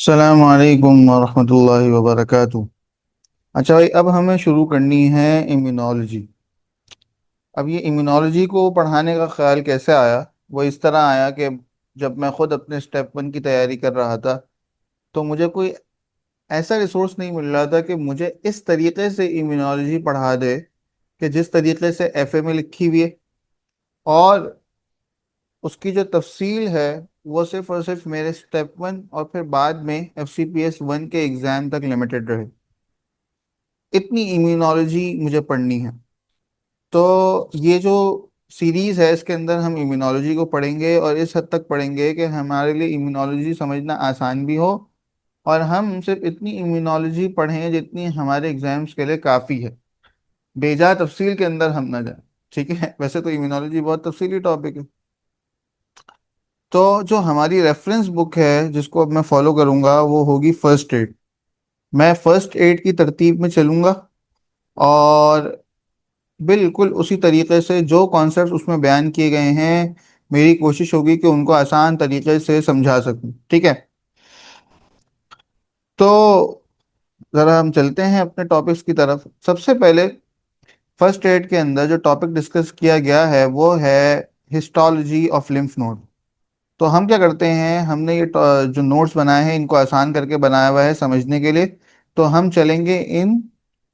अस्सलाम वालेकुम वरहमतुल्लाहि वबरकातुह। अच्छा भाई, अब हमें शुरू करनी है इम्यूनोलॉजी। अब ये इम्यूनोलॉजी को पढ़ाने का ख्याल कैसे आया? वो इस तरह आया कि जब मैं खुद अपने स्टेप 1 की तैयारी कर रहा था तो मुझे कोई ऐसा रिसोर्स नहीं मिल रहा था कि मुझे इस तरीके से इम्यूनोलॉजी पढ़ा दे कि जिस तरीके से एफए में लिखी हुई है, और उसकी जो तफसील है वो सिर्फ और सिर्फ मेरे स्टेप 1 और फिर बाद में FCPS 1 के एग्ज़ाम तक लिमिटेड रहे। इतनी इम्यूनोलॉजी मुझे पढ़नी है। तो ये जो सीरीज है इसके अंदर हम इम्यूनोलॉजी को पढ़ेंगे और इस हद तक पढ़ेंगे कि हमारे लिए इम्यूनोलॉजी समझना आसान भी हो, और हम सिर्फ इतनी इम्यूनोलॉजी पढ़ें जितनी हमारे एग्जाम्स के लिए काफ़ी है। बेजा तफसील के अंदर हम ना जाए। ठीक है, वैसे तो इम्यूनोलॉजी बहुत तफसीली टॉपिक है। तो जो हमारी रेफरेंस बुक है जिसको अब मैं फॉलो करूंगा वो होगी फर्स्ट एड। मैं फर्स्ट एड की तरतीब में चलूंगा और बिल्कुल उसी तरीके से जो कॉन्सेप्ट्स उसमें बयान किए गए हैं, मेरी कोशिश होगी कि उनको आसान तरीके से समझा सकूं। ठीक है, तो ज़रा हम चलते हैं अपने टॉपिक्स की तरफ। सबसे पहले फर्स्ट एड के अंदर जो टॉपिक डिस्कस किया गया है वो है हिस्टोलॉजी ऑफ लिम्फ नोड। तो हम क्या करते हैं, हमने ये जो नोट्स बनाए हैं इनको आसान करके बनाया हुआ है समझने के लिए। तो हम चलेंगे इन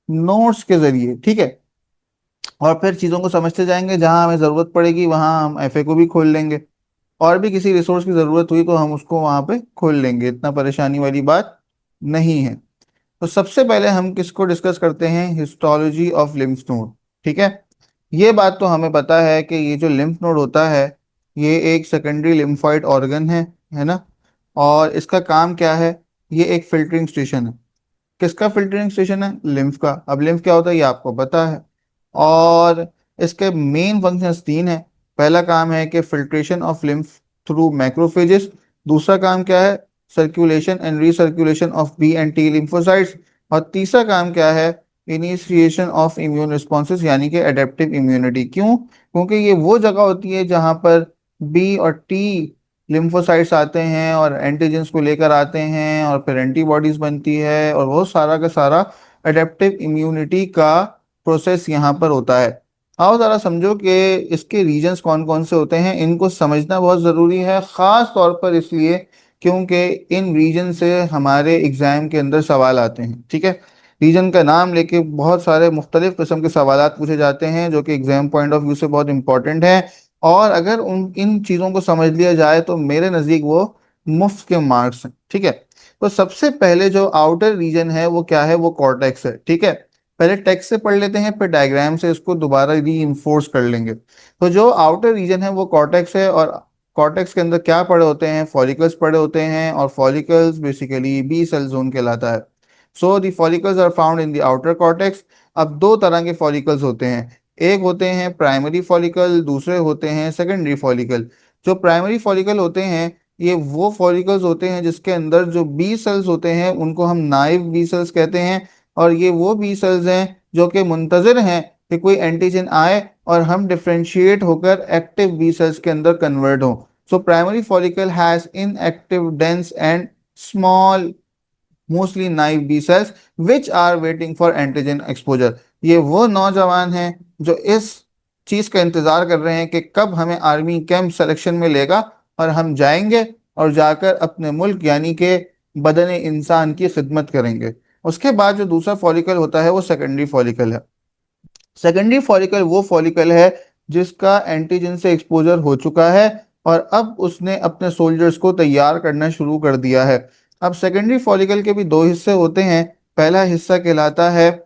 नोट्स के जरिए, ठीक है, और फिर चीज़ों को समझते जाएंगे। जहां हमें ज़रूरत पड़ेगी वहां हम एफए को भी खोल लेंगे, और भी किसी रिसोर्स की ज़रूरत हुई तो हम उसको वहां पे खोल लेंगे। इतना परेशानी वाली बात नहीं है। तो सबसे पहले हम किसको डिस्कस करते हैं, हिस्टोलॉजी ऑफ लिम्फ नोड। ठीक है, ये बात तो हमें पता है कि ये जो लिम्फ नोड होता है ये एक सेकेंडरी लिम्फॉइड ऑर्गन है ना। और इसका काम क्या है, ये एक फिल्टरिंग स्टेशन है। किसका फिल्टरिंग स्टेशन है, लिम्फ का। अब लिम्फ क्या होता है ये आपको पता है। और इसके मेन फंक्शंस तीन है। पहला काम है कि filtration of lymph through macrophages. दूसरा काम क्या है, circulation and recirculation of B and T lymphocytes. और तीसरा काम क्या है, इनिशिएशन ऑफ इम्यून रिस्पॉन्सेज, यानी कि एडेप्टिव इम्यूनिटी। क्यों? क्योंकि ये वो जगह होती है जहां पर बी और टी लिम्फोसाइट्स आते हैं और एंटीजेंस को लेकर आते हैं, और फिर एंटीबॉडीज बनती है, और वो सारा का सारा एडेप्टिव इम्यूनिटी का प्रोसेस यहाँ पर होता है। आओ ज़रा समझो कि इसके रीजन्स कौन कौन से होते हैं। इनको समझना बहुत ज़रूरी है, ख़ास तौर पर इसलिए क्योंकि इन रीजन से हमारे एग्ज़ाम के अंदर सवाल आते हैं। ठीक है, रीजन का नाम लेके बहुत सारे मुख्तलिफ किस्म के सवालात पूछे जाते हैं जो कि एग्ज़ाम पॉइंट ऑफ व्यू से बहुत इंपॉर्टेंट है। और अगर उन इन चीज़ों को समझ लिया जाए तो मेरे नज़दीक वो मुफ्त के मार्क्स हैं। ठीक है, तो सबसे पहले जो आउटर रीजन है वो क्या है, वो कॉर्टेक्स है। ठीक है, पहले टेक्स्ट से पढ़ लेते हैं फिर डायग्राम से इसको दोबारा री इन्फोर्स कर लेंगे। तो जो आउटर रीजन है वो कॉर्टेक्स है, और कॉर्टेक्स के अंदर क्या पड़े होते हैं, फॉलिकल्स पड़े होते हैं, और follicles basically B cell zone कहलाता है। So the follicles are found in the outer cortex. अब दो तरह के फॉलिकल्स होते हैं, एक होते हैं प्राइमरी फॉलिकल, दूसरे होते हैं सेकेंडरी फॉलिकल। जो प्राइमरी फॉलिकल होते हैं ये वो फॉलिकल्स होते हैं जिसके अंदर जो बी सेल्स होते हैं उनको हम नाइव बी सेल्स कहते हैं। और ये वो बी सेल्स हैं जो कि मुंतजर हैं कि कोई एंटीजन आए और हम डिफ्रेंशिएट होकर एक्टिव बी सेल्स के अंदर कन्वर्ट हों। So primary follicle has inactive dense and small mostly naive B cells which are waiting for antigen exposure. ये वो नौजवान हैं जो इस चीज का इंतजार कर रहे हैं कि कब हमें आर्मी कैंप सिलेक्शन में लेगा और हम जाएंगे और जाकर अपने मुल्क यानी कि बदन इंसान की खिदमत करेंगे। उसके बाद जो दूसरा फॉलिकल होता है वो सेकेंडरी फॉलिकल है। सेकेंडरी फॉलिकल वो फॉलिकल है जिसका एंटीजन से एक्सपोजर हो चुका है और अब उसने अपने सोल्जर्स को तैयार करना शुरू कर दिया है। अब सेकेंडरी फॉलिकल के भी दो हिस्से होते हैं। पहला हिस्सा कहलाता है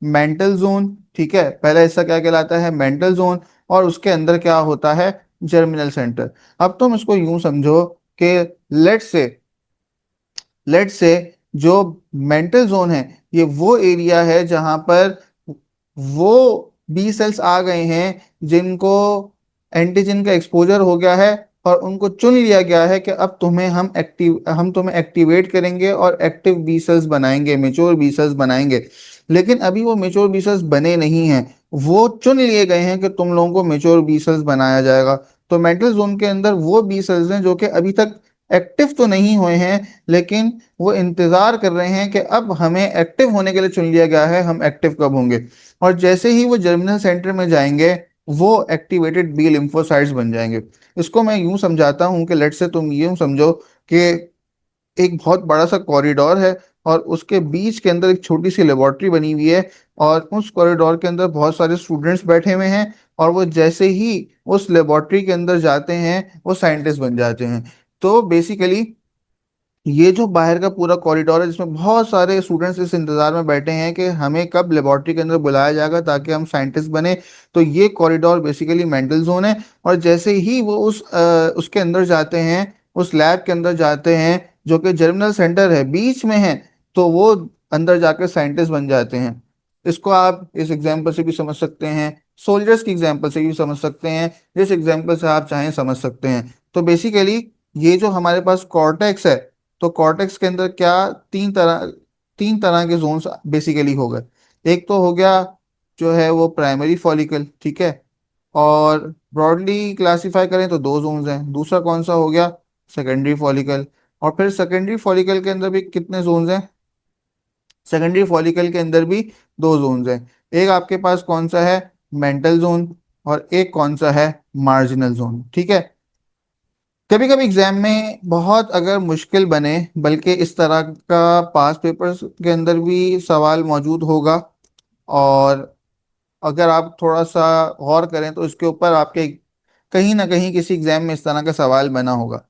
मेंटल जोन। ठीक है, पहला हिस्सा क्या कहलाता है, मेंटल जोन। और उसके अंदर क्या होता है, जर्मिनल सेंटर। अब तुम इसको यूं समझो कि लेट से लेट से जो मेंटल जोन है ये वो एरिया है जहां पर वो बी सेल्स आ गए हैं जिनको एंटीजन का एक्सपोजर हो गया है, और उनको चुन लिया गया है कि अब हम तुम्हें एक्टिवेट करेंगे और एक्टिव बी सेल्स बनाएंगे, मेच्योर बी सेल्स बनाएंगे। लेकिन अभी वो मेच्योर बी सेल्स बने नहीं हैं, वो चुन लिए गए हैं कि तुम लोगों को मेच्योर बी सेल्स बनाया जाएगा। तो मेंटल जोन के अंदर वो बी सेल्स हैं जो कि अभी तक एक्टिव तो नहीं हुए हैं, लेकिन वो इंतजार कर रहे हैं कि अब हमें एक्टिव होने के लिए चुन लिया गया है, हम एक्टिव कब होंगे। और जैसे ही वो जर्मिनल सेंटर में जाएंगे, वो एक्टिवेटेड बी लिम्फोसाइट्स बन जाएंगे। इसको मैं यूं समझाता हूं कि लेट से तुम यूं समझो कि एक बहुत बड़ा सा कॉरिडोर है, और उसके बीच के अंदर एक छोटी सी लेबोरेटरी बनी हुई है, और उस कॉरिडोर के अंदर बहुत सारे स्टूडेंट्स बैठे हुए हैं, और वो जैसे ही उस लेबोरेटरी के अंदर जाते हैं वो साइंटिस्ट बन जाते हैं। तो बेसिकली ये जो बाहर का पूरा कॉरिडोर है, जिसमें बहुत सारे स्टूडेंट्स इस इंतजार में बैठे हैं कि हमें कब लेबोरेटरी के अंदर बुलाया जाएगा ताकि हम साइंटिस्ट बने, तो ये कॉरिडोर बेसिकली मेंटल जोन है। और जैसे ही वो उसके अंदर जाते हैं, उस लैब के अंदर जाते हैं जो कि जर्मिनल सेंटर है बीच में है, तो वो अंदर जाकर साइंटिस्ट बन जाते हैं। इसको आप इस एग्जाम्पल से भी समझ सकते हैं, सोल्जर्स की एग्जाम्पल से भी समझ सकते हैं, जिस एग्जाम्पल से आप चाहें समझ सकते हैं। तो बेसिकली ये जो हमारे पास कॉर्टेक्स है, तो कॉर्टेक्स के अंदर क्या, तीन तरह के जोन्स बेसिकली हो गए। एक तो हो गया जो है वो प्राइमरी फॉलिकल, ठीक है, और ब्रॉडली क्लासिफाई करें तो दो जोन्स हैं। दूसरा कौन सा हो गया, सेकेंडरी फॉलिकल। और फिर सेकेंडरी फॉलिकल के अंदर भी कितने जोन्स हैं, सेकेंडरी फॉलिकल के अंदर भी दो जोन्स हैं। एक आपके पास कौन सा है, मेंटल जोन, और एक कौन सा है, मार्जिनल जोन, ठीक है। कभी कभी एग्जाम में बहुत अगर मुश्किल बने, बल्कि इस तरह का पास पेपर्स के अंदर भी सवाल मौजूद होगा, और अगर आप थोड़ा सा गौर करें तो इसके ऊपर आपके कहीं ना कहीं किसी एग्जाम में इस तरह का सवाल बना होगा।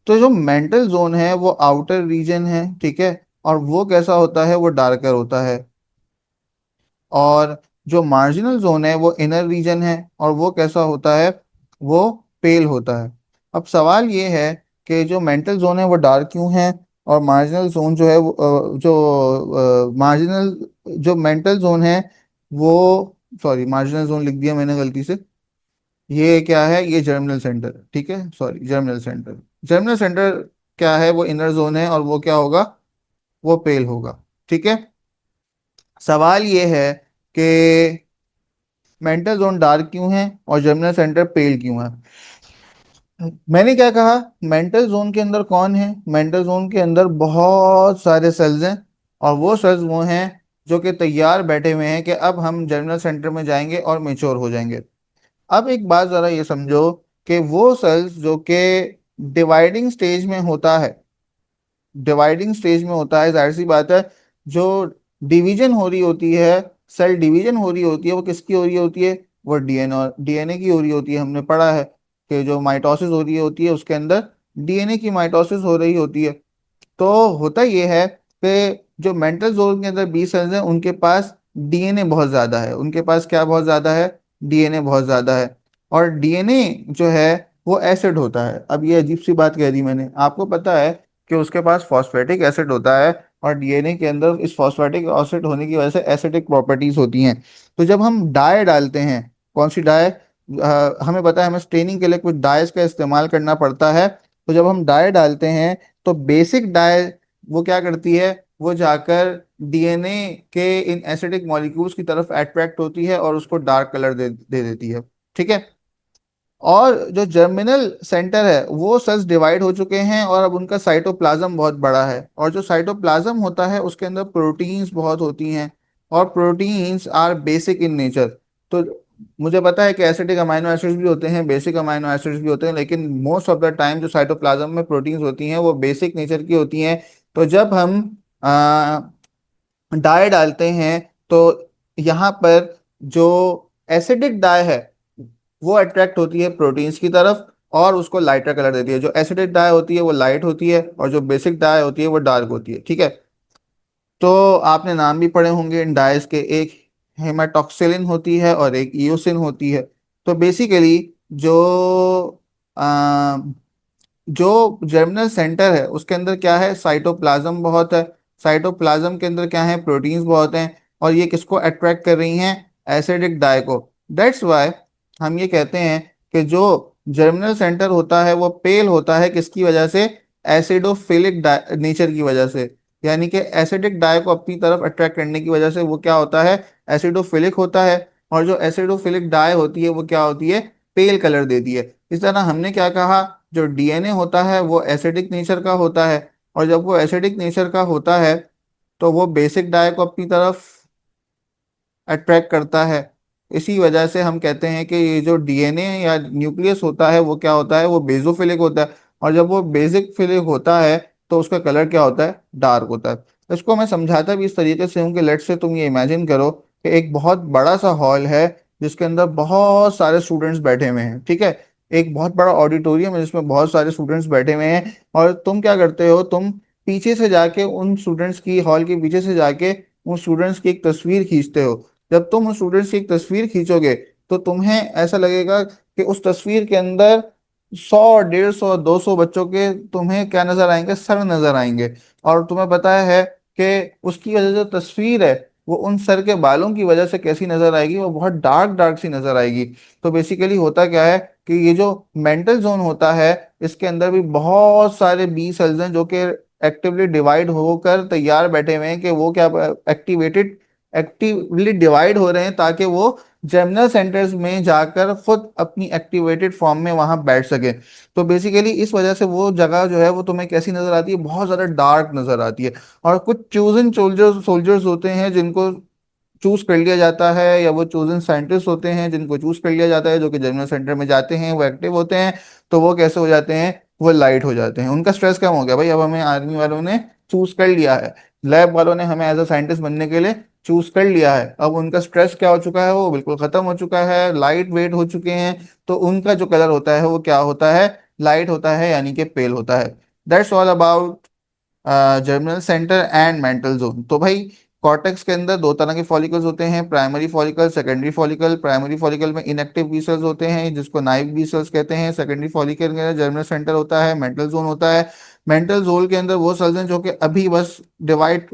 तो जो मेंटल जोन है वो आउटर रीजन है, ठीक है, और वो कैसा होता है, वो डार्कर होता है। और जो मार्जिनल जोन है वो इनर रीजन है, और वो कैसा होता है, वो पेल होता है। अब सवाल ये है कि जो मेंटल जोन है वो डार्क क्यों है, और मार्जिनल जोन जो है जो मार्जिनल जो मेंटल जोन है वो, सॉरी मार्जिनल जोन लिख दिया मैंने गलती से, ये क्या है, ये जर्मिनल सेंटर, ठीक है, sorry germinal centre. Germinal centre क्या है, वो इनर जोन है, और वो क्या होगा, वो पेल होगा, ठीक है। सवाल ये है कि मेंटल जोन डार्क क्यों है और जर्मिनल सेंटर पेल क्यों है। मैंने क्या कहा, मेंटल जोन के अंदर कौन है, मेंटल जोन के अंदर बहुत सारे सेल्स हैं, और वो सेल्स वो हैं जो कि तैयार बैठे हुए हैं कि अब हम जर्मिनल सेंटर में जाएंगे और मेच्योर हो जाएंगे। अब एक बात जरा ये समझो कि वो सेल्स जो कि डिवाइडिंग स्टेज में होता है, डिवाइडिंग स्टेज में होता है, जाहिर सी बात है, जो डिवीजन हो रही होती है, सेल डिवीजन हो रही होती है, वो किसकी हो रही होती है, वो डीएनए और डीएनए की हो रही होती है। हमने पढ़ा है कि जो माइटोसिस हो रही होती है उसके अंदर डीएनए की माइटोसिस हो रही होती है। तो होता ये है कि जो मेंटल जोन के अंदर बी सेल्स हैं उनके पास डीएनए बहुत ज्यादा है, उनके पास क्या बहुत ज्यादा है, डीएनए बहुत ज्यादा है। और डीएनए जो है वो एसिड होता है। अब ये अजीब सी बात कह दी मैंने, आपको पता है कि उसके पास फॉस्फेटिक एसिड होता है, और डीएनए के अंदर इस फॉस्फेटिक एसिड होने की वजह से एसिडिक प्रॉपर्टीज होती हैं। तो जब हम डाई डालते हैं, कौन सी डाई, हमें पता है हमें स्टेनिंग के लिए कुछ डाइस का इस्तेमाल करना पड़ता है। तो जब हम डाई डालते हैं तो बेसिक डाई वो क्या करती है, वो जाकर डीएनए के इन एसिडिक मॉलिक्यूल्स की तरफ अट्रैक्ट होती है और उसको डार्क कलर दे देती है, ठीक है। और जो जर्मिनल सेंटर है वो सेल्स डिवाइड हो चुके हैं, और अब उनका साइटोप्लाज्म बहुत बड़ा है, और जो साइटोप्लाज्म होता है उसके अंदर प्रोटीन्स बहुत होती हैं, और proteins are basic in nature. तो मुझे पता है कि एसिडिक अमाइनो एसिड्स भी होते हैं, बेसिक अमाइनो एसिड्स भी होते हैं, लेकिन मोस्ट ऑफ द टाइम जो साइटोप्लाज्म में प्रोटीन्स होती हैं वो बेसिक नेचर की होती हैं। तो जब हम डाई डालते हैं तो यहाँ पर जो एसिडिक डाई है वो अट्रैक्ट होती है प्रोटीन्स की तरफ, और उसको लाइटर कलर देती है। जो एसिडिक डाई होती है वो लाइट होती है, और जो बेसिक डाई होती है वो डार्क होती है, ठीक है। तो आपने नाम भी पढ़े होंगे इन डाइस के, एक हेमाटोक्सिलिन होती है और एक ईओसिन होती है। तो बेसिकली जो जो जर्मिनल सेंटर है उसके अंदर क्या है, साइटोप्लाज्म बहुत है, साइटोप्लाज्म के अंदर क्या है, प्रोटीन्स बहुत हैं, और ये किसको अट्रैक्ट कर रही हैं, एसिडिक डाई को। दैट्स वाई हम ये कहते हैं कि जो जर्मिनल सेंटर होता है वो पेल होता है, किसकी वजह से, एसिडोफिलिक नेचर की वजह से। यानी कि एसिडिक डाई को अपनी तरफ अट्रैक्ट करने की वजह से वो क्या होता है, एसिडोफिलिक होता है। और जो एसिडोफिलिक डाई होती है वो क्या होती है, पेल कलर देती है। इस तरह हमने क्या कहा जो डीएनए होता है वो एसिडिक नेचर का होता है, और जब वो एसिडिक नेचर का होता है तो वो बेसिक डाई को अपनी तरफ अट्रैक्ट करता है। इसी वजह से हम कहते हैं कि ये जो डीएनए या न्यूक्लियस होता है वो क्या होता है, वो बेसोफिलिक होता है। और जब वो बेसिक फिलिक होता है तो उसका कलर क्या होता है, डार्क होता है। इसको मैं समझाता भी इस तरीके से हूँ कि लेट से तुम ये इमेजिन करो कि एक बहुत बड़ा सा हॉल है जिसके अंदर बहुत सारे स्टूडेंट्स बैठे हुए हैं, ठीक है। एक बहुत बड़ा ऑडिटोरियम है जिसमें बहुत सारे स्टूडेंट्स बैठे हुए हैं, और तुम क्या करते हो, तुम पीछे से जाके उन स्टूडेंट्स की, हॉल के पीछे से जाके उन स्टूडेंट्स की एक तस्वीर खींचते हो। जब तुम उस स्टूडेंट्स की एक तस्वीर खींचोगे तो तुम्हें ऐसा लगेगा कि उस तस्वीर के अंदर 100, 150, 200 बच्चों के तुम्हें क्या नजर आएंगे, सर नजर आएंगे। और तुम्हें पता है कि उसकी वजह जो तस्वीर है वो उन सर के बालों की वजह से कैसी नजर आएगी, वो बहुत डार्क डार्क सी नजर आएगी। तो बेसिकली होता क्या है कि ये जो मेंटल जोन होता है इसके अंदर भी बहुत सारे बी सेल्स हैं जो कि एक्टिवली डिवाइड होकर तैयार बैठे हुए हैं कि वो क्या एक्टिवली डिवाइड हो रहे हैं ताकि वो जर्मिनल सेंटर्स में जाकर खुद अपनी एक्टिवेटेड फॉर्म में वहां बैठ सके। तो बेसिकली इस वजह से वो जगह जो है वो तुम्हें कैसी नजर आती है, बहुत ज्यादा डार्क नजर आती है। और कुछ चूजन सोल्जर्स सोल्जर्स होते हैं जिनको चूज कर लिया जाता है, या वो चूजन साइंटिस्ट होते हैं जिनको चूज कर लिया जाता है, जो कि जर्मिनल सेंटर में जाते हैं, वो एक्टिव होते हैं। तो वो कैसे हो जाते हैं, वो लाइट हो जाते हैं, उनका स्ट्रेस कम हो गया भाई, अब हमें आर्मी वालों ने चूज कर लिया है, लैब वालों ने हमें एज अ साइंटिस्ट बनने के लिए चूज कर लिया है। अब उनका स्ट्रेस क्या हो चुका है, वो बिल्कुल खत्म हो चुका है, लाइट वेट हो चुके हैं। तो उनका जो कलर होता है वो क्या होता है, लाइट होता है, यानी कि पेल होता है। That's all about germinal centre and mental zone. तो भाई कॉर्टेक्स के अंदर दो तरह के फॉलिकल्स होते हैं, primary follicle, secondary follicle. Primary follicle में इनएक्टिव बी सेल्स होते हैं जिसको नाइव बी सेल्स कहते हैं। सेकेंडरी फॉलिकल के अंदर जर्मिनल सेंटर होता है, मेंटल जोन होता है। मेंटल जोन के अंदर वो सेल्स हैं जो कि अभी बस डिवाइड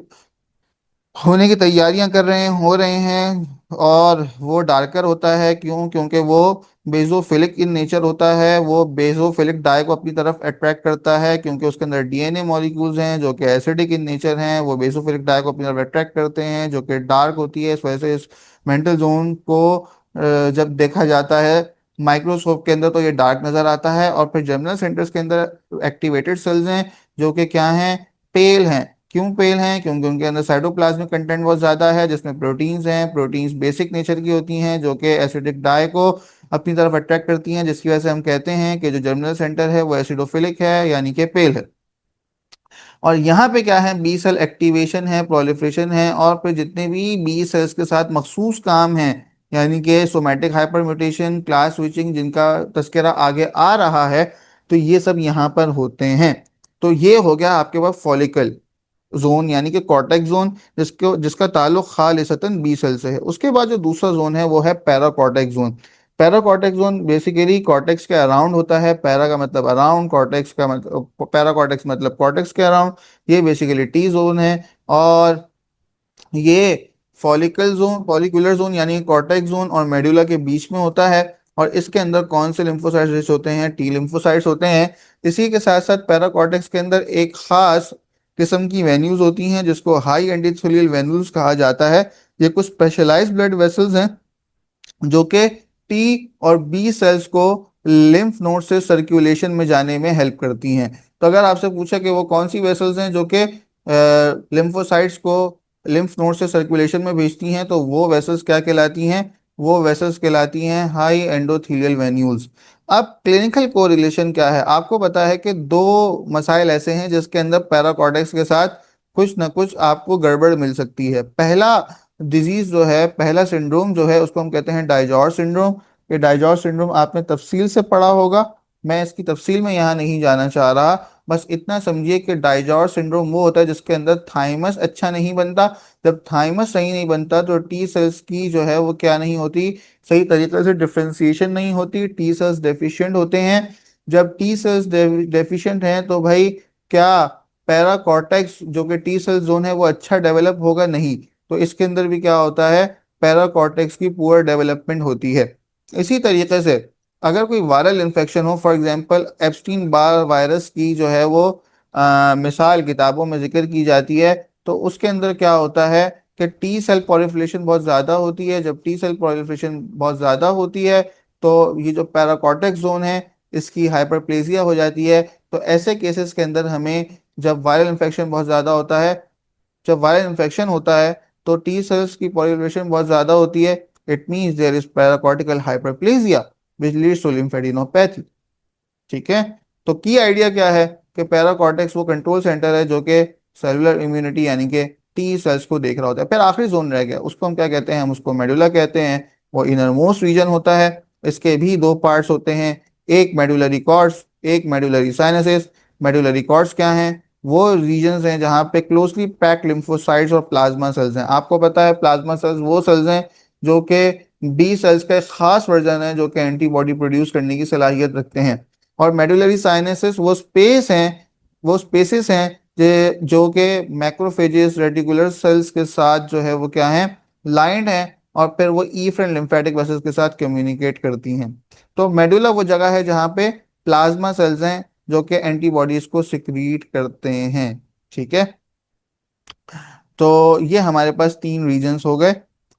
होने की तैयारियां कर रहे हैं, हो रहे हैं। और वो डार्कर होता है, क्यों, क्योंकि वो बेजोफिलिक इन नेचर होता है, वो बेजोफिलिक डाई को अपनी तरफ अट्रैक्ट करता है क्योंकि उसके अंदर डीएनए मॉलिक्यूल्स हैं जो कि एसिडिक इन नेचर हैं, वो बेजोफिलिक डाई को अपनी तरफ अट्रैक्ट करते हैं जो कि डार्क होती है। इस वजह से इस मेंटल जोन को जब देखा जाता है माइक्रोस्कोप के अंदर तो ये डार्क नजर आता है। और फिर जर्मिनल सेंटर्स के अंदर एक्टिवेटेड सेल्स हैं जो कि क्या हैं, पेल हैं। क्यों पेल हैं, क्योंकि उनके अंदर साइटोप्लाज्मिक कंटेंट बहुत ज्यादा है जिसमें प्रोटीन्स हैं। प्रोटीन्स बेसिक नेचर की होती हैं जो कि एसिडिक डाई को अपनी तरफ अट्रैक्ट करती हैं, जिसकी वजह से हम कहते हैं कि जो जर्मिनल सेंटर है वो एसिडोफिलिक है, यानी कि पेल है। और यहाँ पे क्या है, बी सेल एक्टिवेशन है, प्रोलिफरेशन है, और फिर जितने भी बी सेल्स के साथ मखसूस काम है, यानी कि somatic hyper mutation, class switching, जिनका तस्करा आगे आ रहा है, तो ये सब यहाँ पर होते हैं। तो ये हो गया आपके पास फॉलिकल जोन यानी कि कॉर्टेक्स जोन, जिसका ताल्लुक खालिसतन बी सेल से है। उसके बाद जो दूसरा जोन है वो है paracortex zone. Paracortex zone basically cortex के अराउंड होता है। पैरा का मतलब अराउंड, कॉर्टेक्स का मतलब, पैराकॉर्टेक्स मतलब कॉर्टेक्स के अराउंड। ये बेसिकली टी जोन है। और ये फॉलिकुलर जोन यानी कॉर्टेक्स जोन और मेडुला के बीच में होता है। और इसके अंदर कौन से लिम्फोसाइट्स रिच होते हैं, टी लिम्फोसाइट्स होते हैं। इसी के साथ साथ पैराकॉर्टेक्स के अंदर एक खास किस्म की वेन्यूज होती हैं जिसको हाई एंडोथेलियल वेन्यूल्स कहा जाता है। ये कुछ स्पेशलाइज्ड ब्लड वेसल्स हैं जो कि टी और बी सेल्स को लिम्फ नोड से सर्कुलेशन में जाने में हेल्प करती हैं। तो अगर आपसे पूछा कि वो कौन सी वेसल्स हैं जो कि लिम्फोसाइट्स को लिम्फ नोड से सर्कुलेशन में भेजती हैं, तो वो वेसल्स क्या कहलाती हैं, वो वेसल्स कहलाती हैं हाई एंडोथेलियल वेन्यूल्स। अब क्लिनिकल कोरिलेशन क्या है, आपको पता है कि दो मसाइल ऐसे हैं जिसके अंदर पैराकॉर्टेक्स के साथ कुछ ना कुछ आपको गड़बड़ मिल सकती है। पहला डिजीज जो है, पहला सिंड्रोम जो है, उसको हम कहते हैं डाइजॉर सिंड्रोम। ये डाइजॉर सिंड्रोम आपने तफसील से पढ़ा होगा, मैं इसकी तफसील में यहाँ नहीं जाना चाह रहा। बस इतना समझिए कि डाइजॉर सिंड्रोम वो होता है जिसके अंदर थाइमस अच्छा नहीं बनता। जब थाइमस सही नहीं बनता तो टी सेल्स की जो है वो क्या नहीं होती, सही तरीके से डिफ्रेंसिएशन नहीं होती, टी सेल्स डेफिशिएंट होते हैं। जब टी सेल्स डेफिशिएंट हैं तो भाई क्या पैराकॉर्टेक्स जो कि टी सेल जोन है वो अच्छा डेवलप होगा, नहीं। तो इसके अंदर भी क्या होता है, पैराकॉर्टेक्स की पुअर डेवलपमेंट होती है। इसी तरीके से अगर कोई वायरल इन्फेक्शन हो, for example Epstein Barr virus की जो है वो मिसाल किताबों में जिक्र की जाती है, तो उसके अंदर क्या होता है कि टी सेल प्रोलिफरेशन बहुत ज़्यादा होती है। जब टी सेल प्रोलिफरेशन बहुत ज़्यादा होती है तो ये जो पैराकॉर्टेक्स जोन है इसकी हाइपरप्लेजिया हो जाती है। तो ऐसे केसेस के अंदर हमें, जब वायरल इन्फेक्शन बहुत ज़्यादा होता है, जब वायरल इन्फेक्शन होता है तो टी सेल्स की पॉलिफरेशन बहुत ज़्यादा होती है। It means there is paracortical hyperplasia which leads to lymphadenopathy. ठीक है। तो की आइडिया क्या है कि पैराकॉर्टेक्स वो कंट्रोल सेंटर है जो कि सेलुलर इम्यूनिटी यानी कि टी सेल्स को देख रहा होता है। फिर आखिरी जोन रह गया, उसको हम क्या कहते हैं? हम उसको मेडुला कहते हैं। वो इनर मोस्ट रीजन होता है। इसके भी दो पार्ट्स होते हैं, एक मेडुलरी कॉर्ड्स, एक मेडुलरी साइनसेस। मेडुलरी कॉर्ड्स क्या हैं? वो रीजन्स हैं जहाँ पे क्लोजली पैक्ड लिम्फोसाइट्स और प्लाज्मा सेल्स हैं। आपको पता है प्लाज्मा सेल्स वो सेल्स हैं जो कि बी सेल्स का एक खास वर्जन है जो कि एंटीबॉडी प्रोड्यूस करने की सलाहियत रखते हैं। और मेडुलरी साइनसेस वो स्पेस हैं, वो स्पेसेस हैं जो कि मैक्रोफेजेस रेटिकुलर सेल्स के साथ जो है वो क्या है, लाइंड है। और फिर वो इफेरेंट लिम्फेटिक वेसल्स के साथ कम्युनिकेट करती हैं। तो मेडुला वो जगह है जहाँ पे प्लाज्मा सेल्स हैं जो कि एंटीबॉडीज को सिक्रीट करते हैं। ठीक है। तो ये हमारे पास तीन रीजन्स हो गए।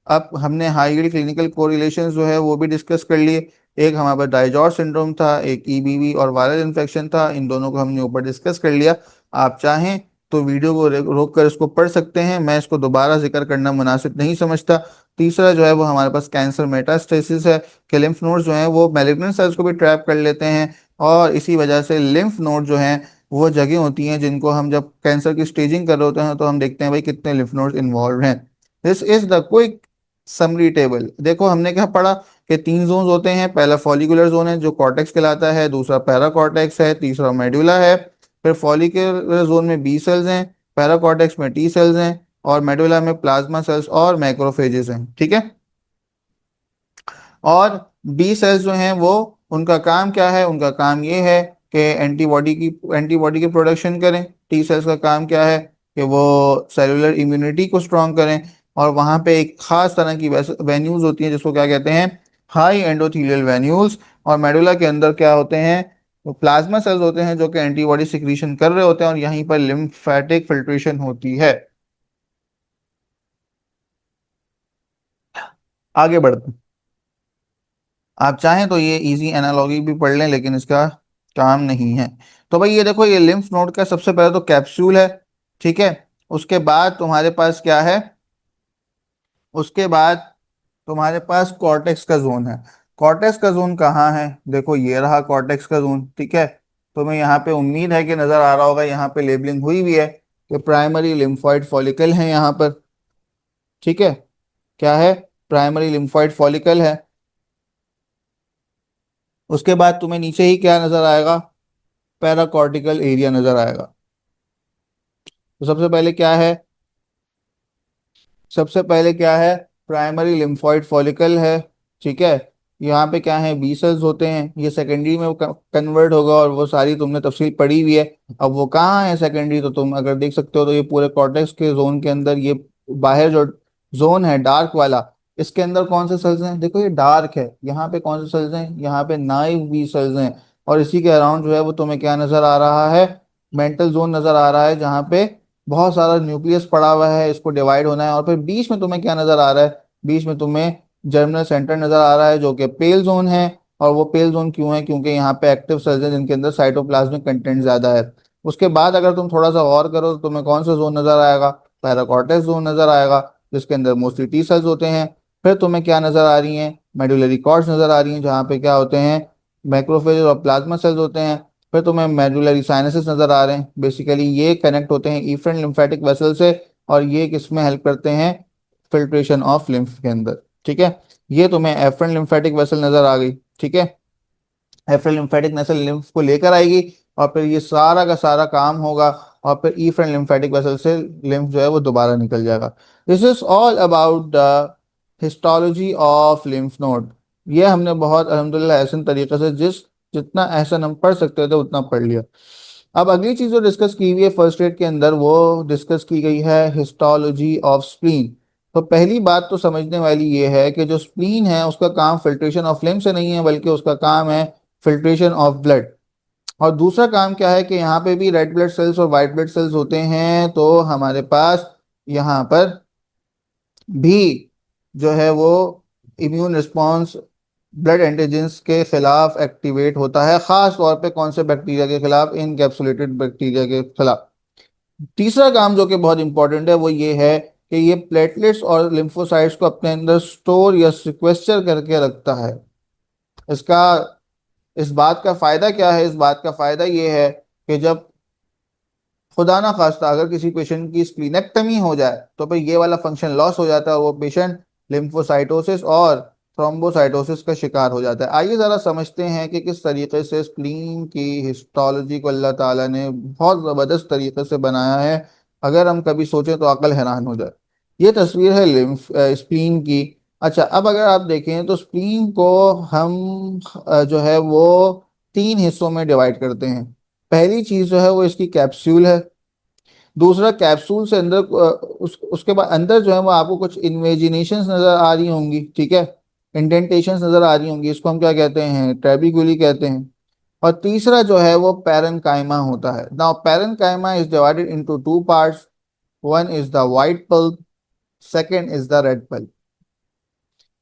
अब हमने हाई यील्ड क्लिनिकल कोरिलेशंस जो है वो भी डिस्कस कर लिए। एक हमारे पास डाइजॉर सिंड्रोम था, एक ईबीवी और वायरल इन्फेक्शन था। इन दोनों को हमने ऊपर डिस्कस कर लिया। आप चाहें तो वीडियो को रोक कर इसको पढ़ सकते हैं, मैं इसको दोबारा जिक्र करना मुनासिब नहीं समझता। तीसरा जो है वो हमारे पास कैंसर मेटास्टेसिस है कि लिम्फ नोड्स जो हैं वो मैलिग्नेंट सेल्स को भी ट्रैप कर लेते हैं। और इसी वजह से लिम्फ नोड जो हैं वो जगह होती हैं जिनको हम जब कैंसर की स्टेजिंग कर रहे होते हैं तो हम देखते हैं भाई कितने लिम्फ नोड्स इन्वॉल्व हैं। This is the quick summary table. देखो हमने क्या पढ़ा कि तीन जोन होते हैं। पहला फॉलिकुलर जोन है जो कॉर्टेक्स कहलाता है, दूसरा पैराकॉर्टेक्स है, तीसरा मेडुला है। फिर फॉलिकुलर जोन में बी सेल्स हैं, पैराकॉर्टेक्स में टी सेल्स हैं, और मेडुला में प्लाज्मा सेल्स और मैक्रोफेजेस हैं। ठीक है। और बी सेल्स जो हैं वो, उनका काम क्या है? उनका काम ये है कि एंटीबॉडी की प्रोडक्शन करें। टी सेल्स का काम क्या है? कि वो सेलुलर इम्यूनिटी को स्ट्रॉन्ग करें। और वहाँ पे एक खास तरह की वेन्यूज होती हैं जिसको क्या कहते हैं? High endothelial venules. और मेडुला के अंदर क्या होते हैं? वो प्लाज्मा सेल्स होते हैं जो कि एंटीबॉडी सिक्रीशन कर रहे होते हैं, और यहीं पर लिम्फेटिक फिल्ट्रेशन होती है। आगे बढ़ते हैं। आप चाहें तो ये इजी एनालॉगी भी पढ़ लें लेकिन इसका काम नहीं है। तो भाई ये देखो, ये लिम्फ नोड का सबसे पहले तो कैप्सूल है। ठीक है। उसके बाद तुम्हारे पास क्या है? उसके बाद तुम्हारे पास कॉर्टेक्स का जोन है। कॉर्टेक्स का जोन कहाँ है? देखो ये रहा कॉर्टेक्स का जोन। ठीक है। तुम्हें यहाँ पे उम्मीद है कि नजर आ रहा होगा, यहाँ पे लेबलिंग हुई हुई है कि प्राइमरी लिम्फोइड फॉलिकल है यहाँ पर। ठीक है। क्या है? प्राइमरी लिम्फोइड फॉलिकल है। उसके बाद तुम्हें नीचे ही क्या नजर आएगा? पैराकॉर्टिकल एरिया नजर आएगा। तो सबसे पहले क्या है? सबसे पहले क्या है? प्राइमरी लिम्फोइड फॉलिकल है। ठीक है। यहाँ पे क्या है? बी सेल्स होते हैं, ये सेकेंडरी में कन्वर्ट होगा, और वो सारी तुमने तफसील पढ़ी हुई है। अब वो कहाँ है सेकेंडरी? तो तुम अगर देख सकते हो तो ये पूरे कॉर्टेक्स के जोन के अंदर, ये बाहर जो जोन है डार्क वाला, इसके अंदर कौन से सेल्स हैं? देखो ये डार्क है, यहाँ पे कौन से सेल्स हैं? यहाँ पे नाइव बी सेल्स हैं। और इसी के अराउंड जो है वो तुम्हें क्या नजर आ रहा है? मेंटल जोन नजर आ रहा है, जहाँ पे बहुत सारा न्यूक्लियस पड़ा हुआ है, इसको डिवाइड होना है। और फिर बीच में तुम्हें क्या नजर आ रहा है? बीच में तुम्हें जर्मिनल सेंटर नजर आ रहा है जो कि पेल जोन है। और वो पेल जोन क्यों है? क्योंकि यहाँ पे एक्टिव सेल्स हैं जिनके अंदर साइटोप्लाज्मिक कंटेंट ज्यादा है। उसके बाद अगर तुम थोड़ा सा गौर करो तो तुम्हें कौन सा जोन नजर आएगा? पैराकॉर्टेक्स जोन नजर आएगा, जिसके अंदर मोस्टली टी सेल्स होते हैं। फिर तुम्हें क्या नजर आ रही हैं? मेडुलरी कॉर्ड्स नजर आ रही हैं, जहाँ पे क्या होते हैं? मैक्रोफेज और प्लाज्मा सेल्स होते हैं। फिर तुम्हें मेडुलरी साइनसेस नजर आ रहे हैं, बेसिकली ये कनेक्ट होते हैं इफरेंट लिम्फेटिक वेसल से। और ये किसमें हेल्प करते हैं? फिल्ट्रेशन ऑफ लिम्फ के अंदर। ठीक है। ये तुम्हें एफरेंट लिम्फेटिक वेसल नजर आ गई। ठीक है। एफरेंट लिम्फेटिक वेसल लिम्फ को लेकर आएगी, और फिर ये सारा का सारा काम होगा। और फिर इफरेंट लिम्फेटिक वेसल से लिम्फ जो है वो दोबारा निकल जाएगा। This is all about the histology of lymph node. ये हमने बहुत अल्हम्दुलिल्लाह एहसन तरीके से, जितना एहसन हम पढ़ सकते थे उतना पढ़ लिया। अब अगली चीज जो डिस्कस की हुई है फर्स्ट एड के अंदर, वो डिस्कस की गई है हिस्टोलॉजी ऑफ स्प्लीन। तो पहली बात तो समझने वाली ये है कि जो स्प्लीन है उसका काम फिल्ट्रेशन ऑफ फ्लेम से नहीं है, बल्कि उसका काम है फिल्ट्रेशन ऑफ ब्लड। और दूसरा काम क्या है कि यहाँ पे भी रेड ब्लड सेल्स और वाइट ब्लड सेल्स होते हैं। तो हमारे पास यहाँ पर भी जो है वो इम्यून रिस्पॉन्स ब्लड एंटीजेंस के खिलाफ एक्टिवेट होता है, खास तौर पे कौन से बैक्टीरिया के खिलाफ, इनकैप्सुलेटेड बैक्टीरिया के खिलाफ। तीसरा काम जो कि बहुत इंपॉर्टेंट है वो ये है कि ये प्लेटलेट्स और लिम्फोसाइट्स को अपने अंदर स्टोर या सिक्वेस्चर करके रखता है। इसका इस बात का फायदा क्या है? इस बात का फायदा ये है कि जब खुदा ना खास्ता अगर किसी पेशेंट की स्प्लीनेक्टमी हो जाए तो फिर ये वाला फंक्शन लॉस हो जाता है और वो पेशेंट लिम्फोसाइटोसिस और थ्रोम्बोसाइटोसिस का शिकार हो जाता है। आइए ज़रा समझते हैं कि किस तरीके से स्प्लीन की हिस्टोलॉजी को अल्लाह ताला ने बहुत ज़बरदस्त तरीके से बनाया है। अगर हम कभी सोचें तो अकल हैरान हो जाए। ये तस्वीर है स्प्लीन की। अच्छा, अब अगर आप देखें तो स्प्लीन को हम जो है वो तीन हिस्सों में डिवाइड करते हैं। पहली चीज जो है वो इसकी कैप्सूल है। दूसरा, कैप्सूल से अंदर उसके बाद अंदर जो है वो आपको कुछ इन्वेजिनेशंस नजर आ रही होंगी, ठीक है, इंडेंटेशंस नजर आ रही होंगी, इसको हम क्या कहते हैं, ट्रेबिक्यूली कहते हैं। और तीसरा जो है वो पैरेन्काइमा होता है। Now parenchyma is divided into two parts. One is the white pulp, second is the red pulp.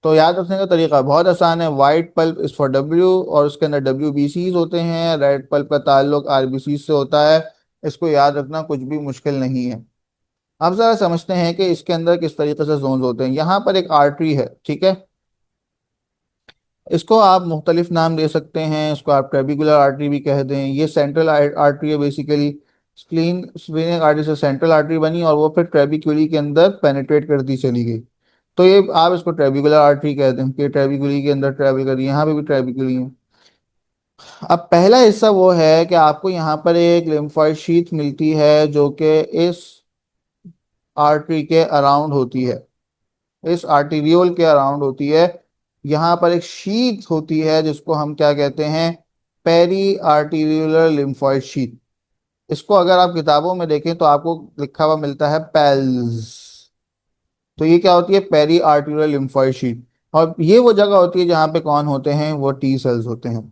तो याद रखने का तरीका बहुत आसान है। White pulp is for W और उसके अंदर WBCs होते हैं। रेड पल्प का ताल्लुक RBC से होता है। इसको याद रखना कुछ भी मुश्किल नहीं है। अब जरा समझते हैं कि इसके अंदर किस तरीके से जोन्स होते हैं। यहाँ पर एक आर्टरी है, ठीक है, इसको आप मुख्तलिफ नाम दे सकते हैं। इसको आप ट्रेबिकुलर आर्टरी भी कह दें। ये सेंट्रल आर्टरी है बेसिकली। स्प्लीनिक आर्टरी से सेंट्रल आर्टरी बनी और वो फिर ट्रेबिक्यूली के अंदर पेनिट्रेट करती चली गई। तो ये आप इसको ट्रेबिकुलर आर्टरी कहते हैं कि ट्रेबिक्यूली के अंदर ट्रेवल कर रही है। यहाँ पे भी ट्रेबिक्यूली है। अब पहला हिस्सा वो है कि आपको यहाँ पर एक लिम्फोइड शीथ मिलती है जो कि इस आर्टरी के अराउंड होती है, इस आर्टीरियोल के अराउंड होती है। यहाँ पर एक शीथ होती है जिसको हम क्या कहते हैं, पेरी आर्टीरियोलर लिम्फोइड शीथ। इसको अगर आप किताबों में देखें तो आपको लिखा हुआ मिलता है पेल्स। तो ये क्या होती है, पेरी आर्टीरियल लिम्फोइड शीथ। और ये वो जगह होती है जहाँ पे कौन होते हैं, वो T सेल्स होते हैं।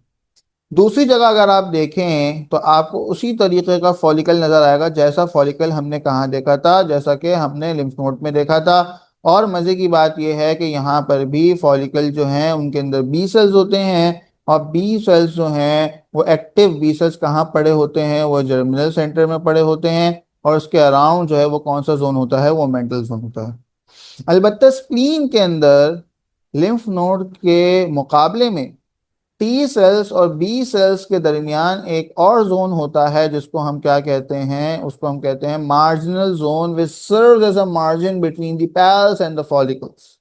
दूसरी जगह अगर आप देखें तो आपको उसी तरीके का फॉलिकल नजर आएगा जैसा फॉलिकल हमने कहाँ देखा था, जैसा कि हमने लिम्फ नोड में देखा था। और मजे की बात यह है कि यहाँ पर भी फॉलिकल जो हैं उनके अंदर बी सेल्स होते हैं। और बी सेल्स जो हैं वो एक्टिव बी सेल्स कहाँ पड़े होते हैं, वो जर्मिनल सेंटर में पड़े होते हैं। और उसके अराउंड जो है वो कौन सा जोन होता है, वो मेंटल जोन होता है। अलबत्ता स्प्लीन के अंदर लिम्फ नोड के मुकाबले में T सेल्स और B सेल्स के दरमियान एक और जोन होता है जिसको हम क्या कहते हैं, उसको हम कहते हैं marginal zone which serves as a margin between the PALS and the follicles.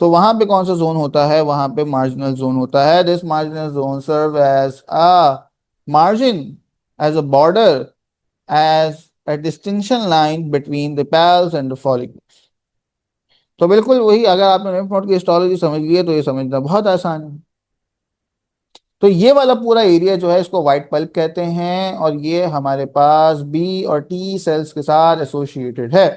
तो वहां पे कौन सा जोन होता है, वहां पे मार्जिनल जोन होता है। This marginal zone serve as a margin, as a border, as a distinction line between the pals and the follicles। तो बिल्कुल वही, अगर आपने lymph node की हिस्टोलॉजी समझ ली है तो ये समझना बहुत आसान है। तो ये वाला पूरा एरिया जो है इसको व्हाइट पल्प कहते हैं और ये हमारे पास बी और टी सेल्स के साथ एसोसिएटेड है।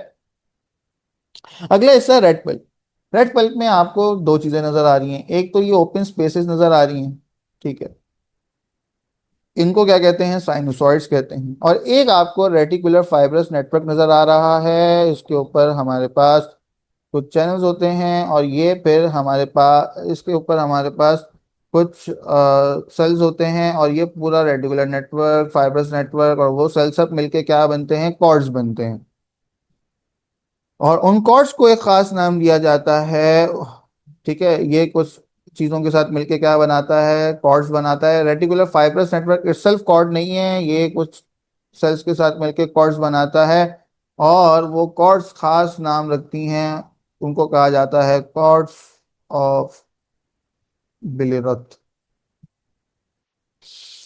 अगला हिस्सा रेड पल्प। रेड पल्प में आपको दो चीजें नजर आ रही हैं। एक तो ये ओपन स्पेसेस नजर आ रही हैं, ठीक है, इनको क्या कहते हैं, साइनोसॉइड्स कहते हैं। और एक आपको रेटिकुलर फाइब्रस नेटवर्क नजर आ रहा है, इसके ऊपर हमारे पास कुछ चैनल्स होते हैं और ये फिर हमारे पास, इसके ऊपर हमारे पास कुछ सेल्स होते हैं और ये पूरा रेडिकुलर नेटवर्क, फाइब्रस नेटवर्क और वो सेल सब मिलके क्या बनते हैं, कॉर्ड्स बनते हैं। और उन कॉर्ड्स को एक खास नाम दिया जाता है, ठीक है। ये कुछ चीजों के साथ मिलके क्या बनाता है, कॉर्ड्स बनाता है। Reticular fibrous network itself cord नहीं है, ये कुछ सेल्स के साथ मिलके कॉर्ड्स बनाता है। और वो कॉर्ड्स खास नाम रखती हैं, उनको कहा जाता है कॉर्ड्स ऑफ बिलिरथ।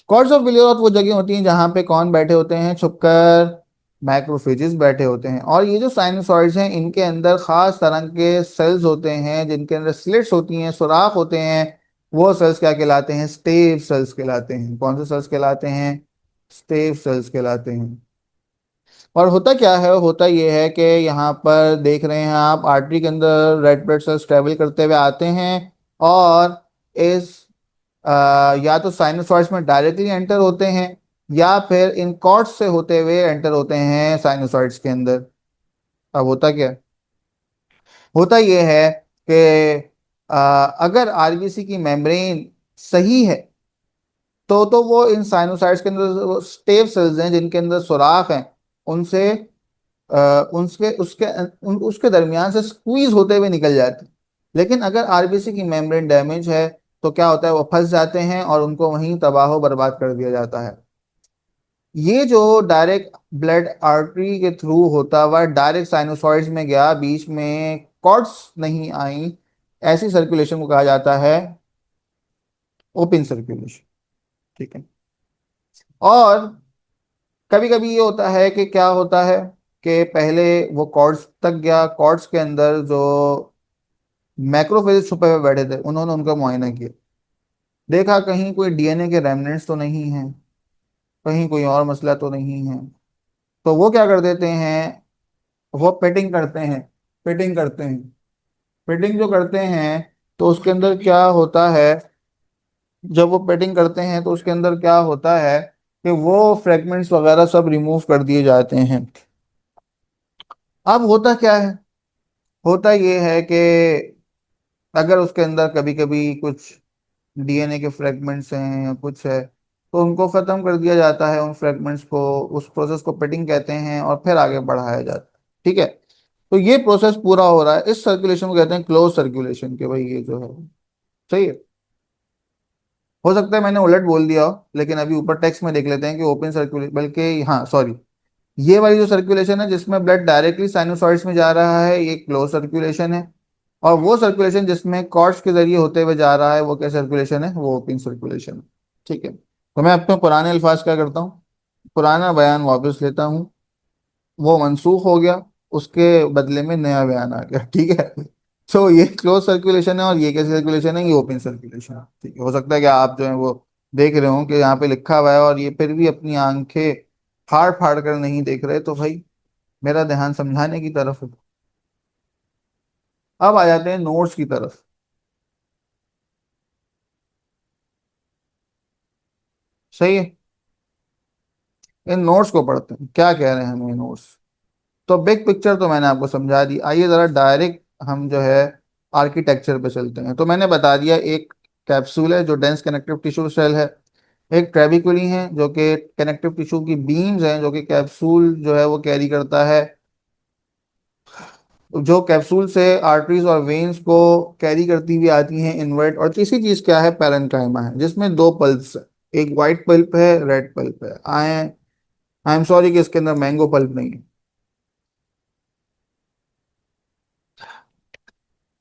कॉर्ड्स ऑफ बिलिरथ वो जगह होती हैं जहां पे कौन बैठे होते हैं, छुपकर मैक्रोफेजेस बैठे होते हैं। और ये जो साइनोसॉइड्स हैं इनके अंदर खास तरह के सेल्स होते हैं जिनके अंदर स्लिट्स होती हैं, सुराख होते हैं। वो सेल्स क्या कहलाते हैं, स्टेव सेल्स कहलाते हैं। कौन से सेल्स कहलाते हैं, स्टेव सेल्स कहलाते हैं। और होता क्या है, होता ये है कि यहाँ पर देख रहे हैं आप, आर्टरी के अंदर रेड ब्लड सेल्स ट्रेवल करते हुए आते हैं और इस या तो साइनोसॉइड्स में डायरेक्टली एंटर होते हैं या फिर इन कॉर्ड्स से होते हुए एंटर होते हैं साइनोसॉइड्स के अंदर। अब होता क्या है? होता ये है कि अगर आरबीसी की मेम्ब्रेन सही है तो वो इन साइनोसाइड्स के अंदर स्टेव सेल्स हैं जिनके अंदर सुराख हैं, उनसे उसके उसके उसके दरमियान से स्क्वीज होते हुए निकल जाते हैं। लेकिन अगर आरबीसी की मेम्ब्रेन डैमेज है तो क्या होता है, वो फंस जाते हैं और उनको वहीं तबाह बर्बाद कर दिया जाता है। ये जो डायरेक्ट ब्लड आर्टरी के थ्रू होता हुआ डायरेक्ट साइनोसॉइड्स में गया, बीच में कॉर्ड्स नहीं आई, ऐसी सर्कुलेशन को कहा जाता है ओपन सर्कुलेशन। ठीक है। और कभी कभी ये होता है कि क्या होता है कि पहले वो कॉर्ड्स तक गया, कॉर्ड्स के अंदर जो मैक्रोफेज छुपे हुए बैठे थे उन्होंने उनका मुआयना किया, देखा कहीं कोई डीएनए के रेमनेंट्स तो नहीं है, कहीं कोई और मसला तो नहीं है। तो वो क्या कर देते हैं, वो पेटिंग करते हैं। पेटिंग करते हैं। पेटिंग जो करते हैं तो उसके अंदर क्या होता है, जब वो पेटिंग करते हैं तो उसके अंदर क्या होता है कि वो फ्रेगमेंट्स वगैरह सब रिमूव कर दिए जाते हैं। अब होता क्या है, होता ये है कि अगर उसके अंदर कभी कभी कुछ डीएनए के फ्रेगमेंट्स हैं या कुछ है तो उनको खत्म कर दिया जाता है, उन फ्रेगमेंट्स को, उस प्रोसेस को पेटिंग कहते हैं, और फिर आगे बढ़ाया जाता है। ठीक है। तो ये प्रोसेस पूरा हो रहा है, इस सर्कुलेशन को कहते हैं क्लोज सर्कुलेशन के भाई, ये जो है सही है। हो सकता है मैंने उलट बोल दिया हो, लेकिन अभी ऊपर टेक्स्ट में देख लेते हैं कि ओपन सर्कुलेशन, बल्कि हाँ सॉरी, ये वाली जो सर्कुलेशन है जिसमें ब्लड डायरेक्टली साइनोसॉइड्स में जा रहा है ये क्लोज सर्कुलेशन है। और वो सर्कुलेशन जिसमें कॉर्ड्स के जरिए होते हुए जा रहा है वो क्या सर्कुलेशन है, वो ओपन सर्कुलेशन है। ठीक है। तो मैं अपने पुराने अल्फाज क्या करता हूँ, पुराना बयान वापस लेता हूँ, वो मनसूख हो गया, उसके बदले में नया बयान आ गया। ठीक है। तो ये क्लोज सर्कुलेशन है और ये कैसी सर्कुलेशन है, ये ओपन सर्कुलेशन है। ठीक है। हो सकता है कि आप जो है वो देख रहे हो कि यहाँ पे लिखा हुआ है और ये फिर भी अपनी आंखें फाड़ फाड़ कर नहीं देख रहे, तो भाई मेरा ध्यान समझाने की तरफ है। अब आ जाते हैं नोट्स की तरफ। सही है। इन नोट्स को पढ़ते हैं, क्या कह रहे हैं हमें नोट्स। तो बिग पिक्चर तो मैंने आपको समझा दी, आइए जरा डायरेक्ट हम जो है आर्किटेक्चर पे चलते हैं। तो मैंने बता दिया, एक कैप्सूल है जो डेंस कनेक्टिव टिश्यू सेल है, एक ट्रेबिकुली है जो कि कनेक्टिव टिश्यू की बीम्स हैं जो कि कैप्सूल जो है वो कैरी करता है, जो कैप्सूल से आर्टरीज और वेन्स को कैरी करती हुई आती हैं इनवर्ट। और तीसरी चीज क्या है, पैरेन्काइमा है जिसमें दो पल्प्स है, एक वाइट पल्प है, रेड पल्प है। आई एम सॉरी कि इसके अंदर मैंगो पल्प नहीं है।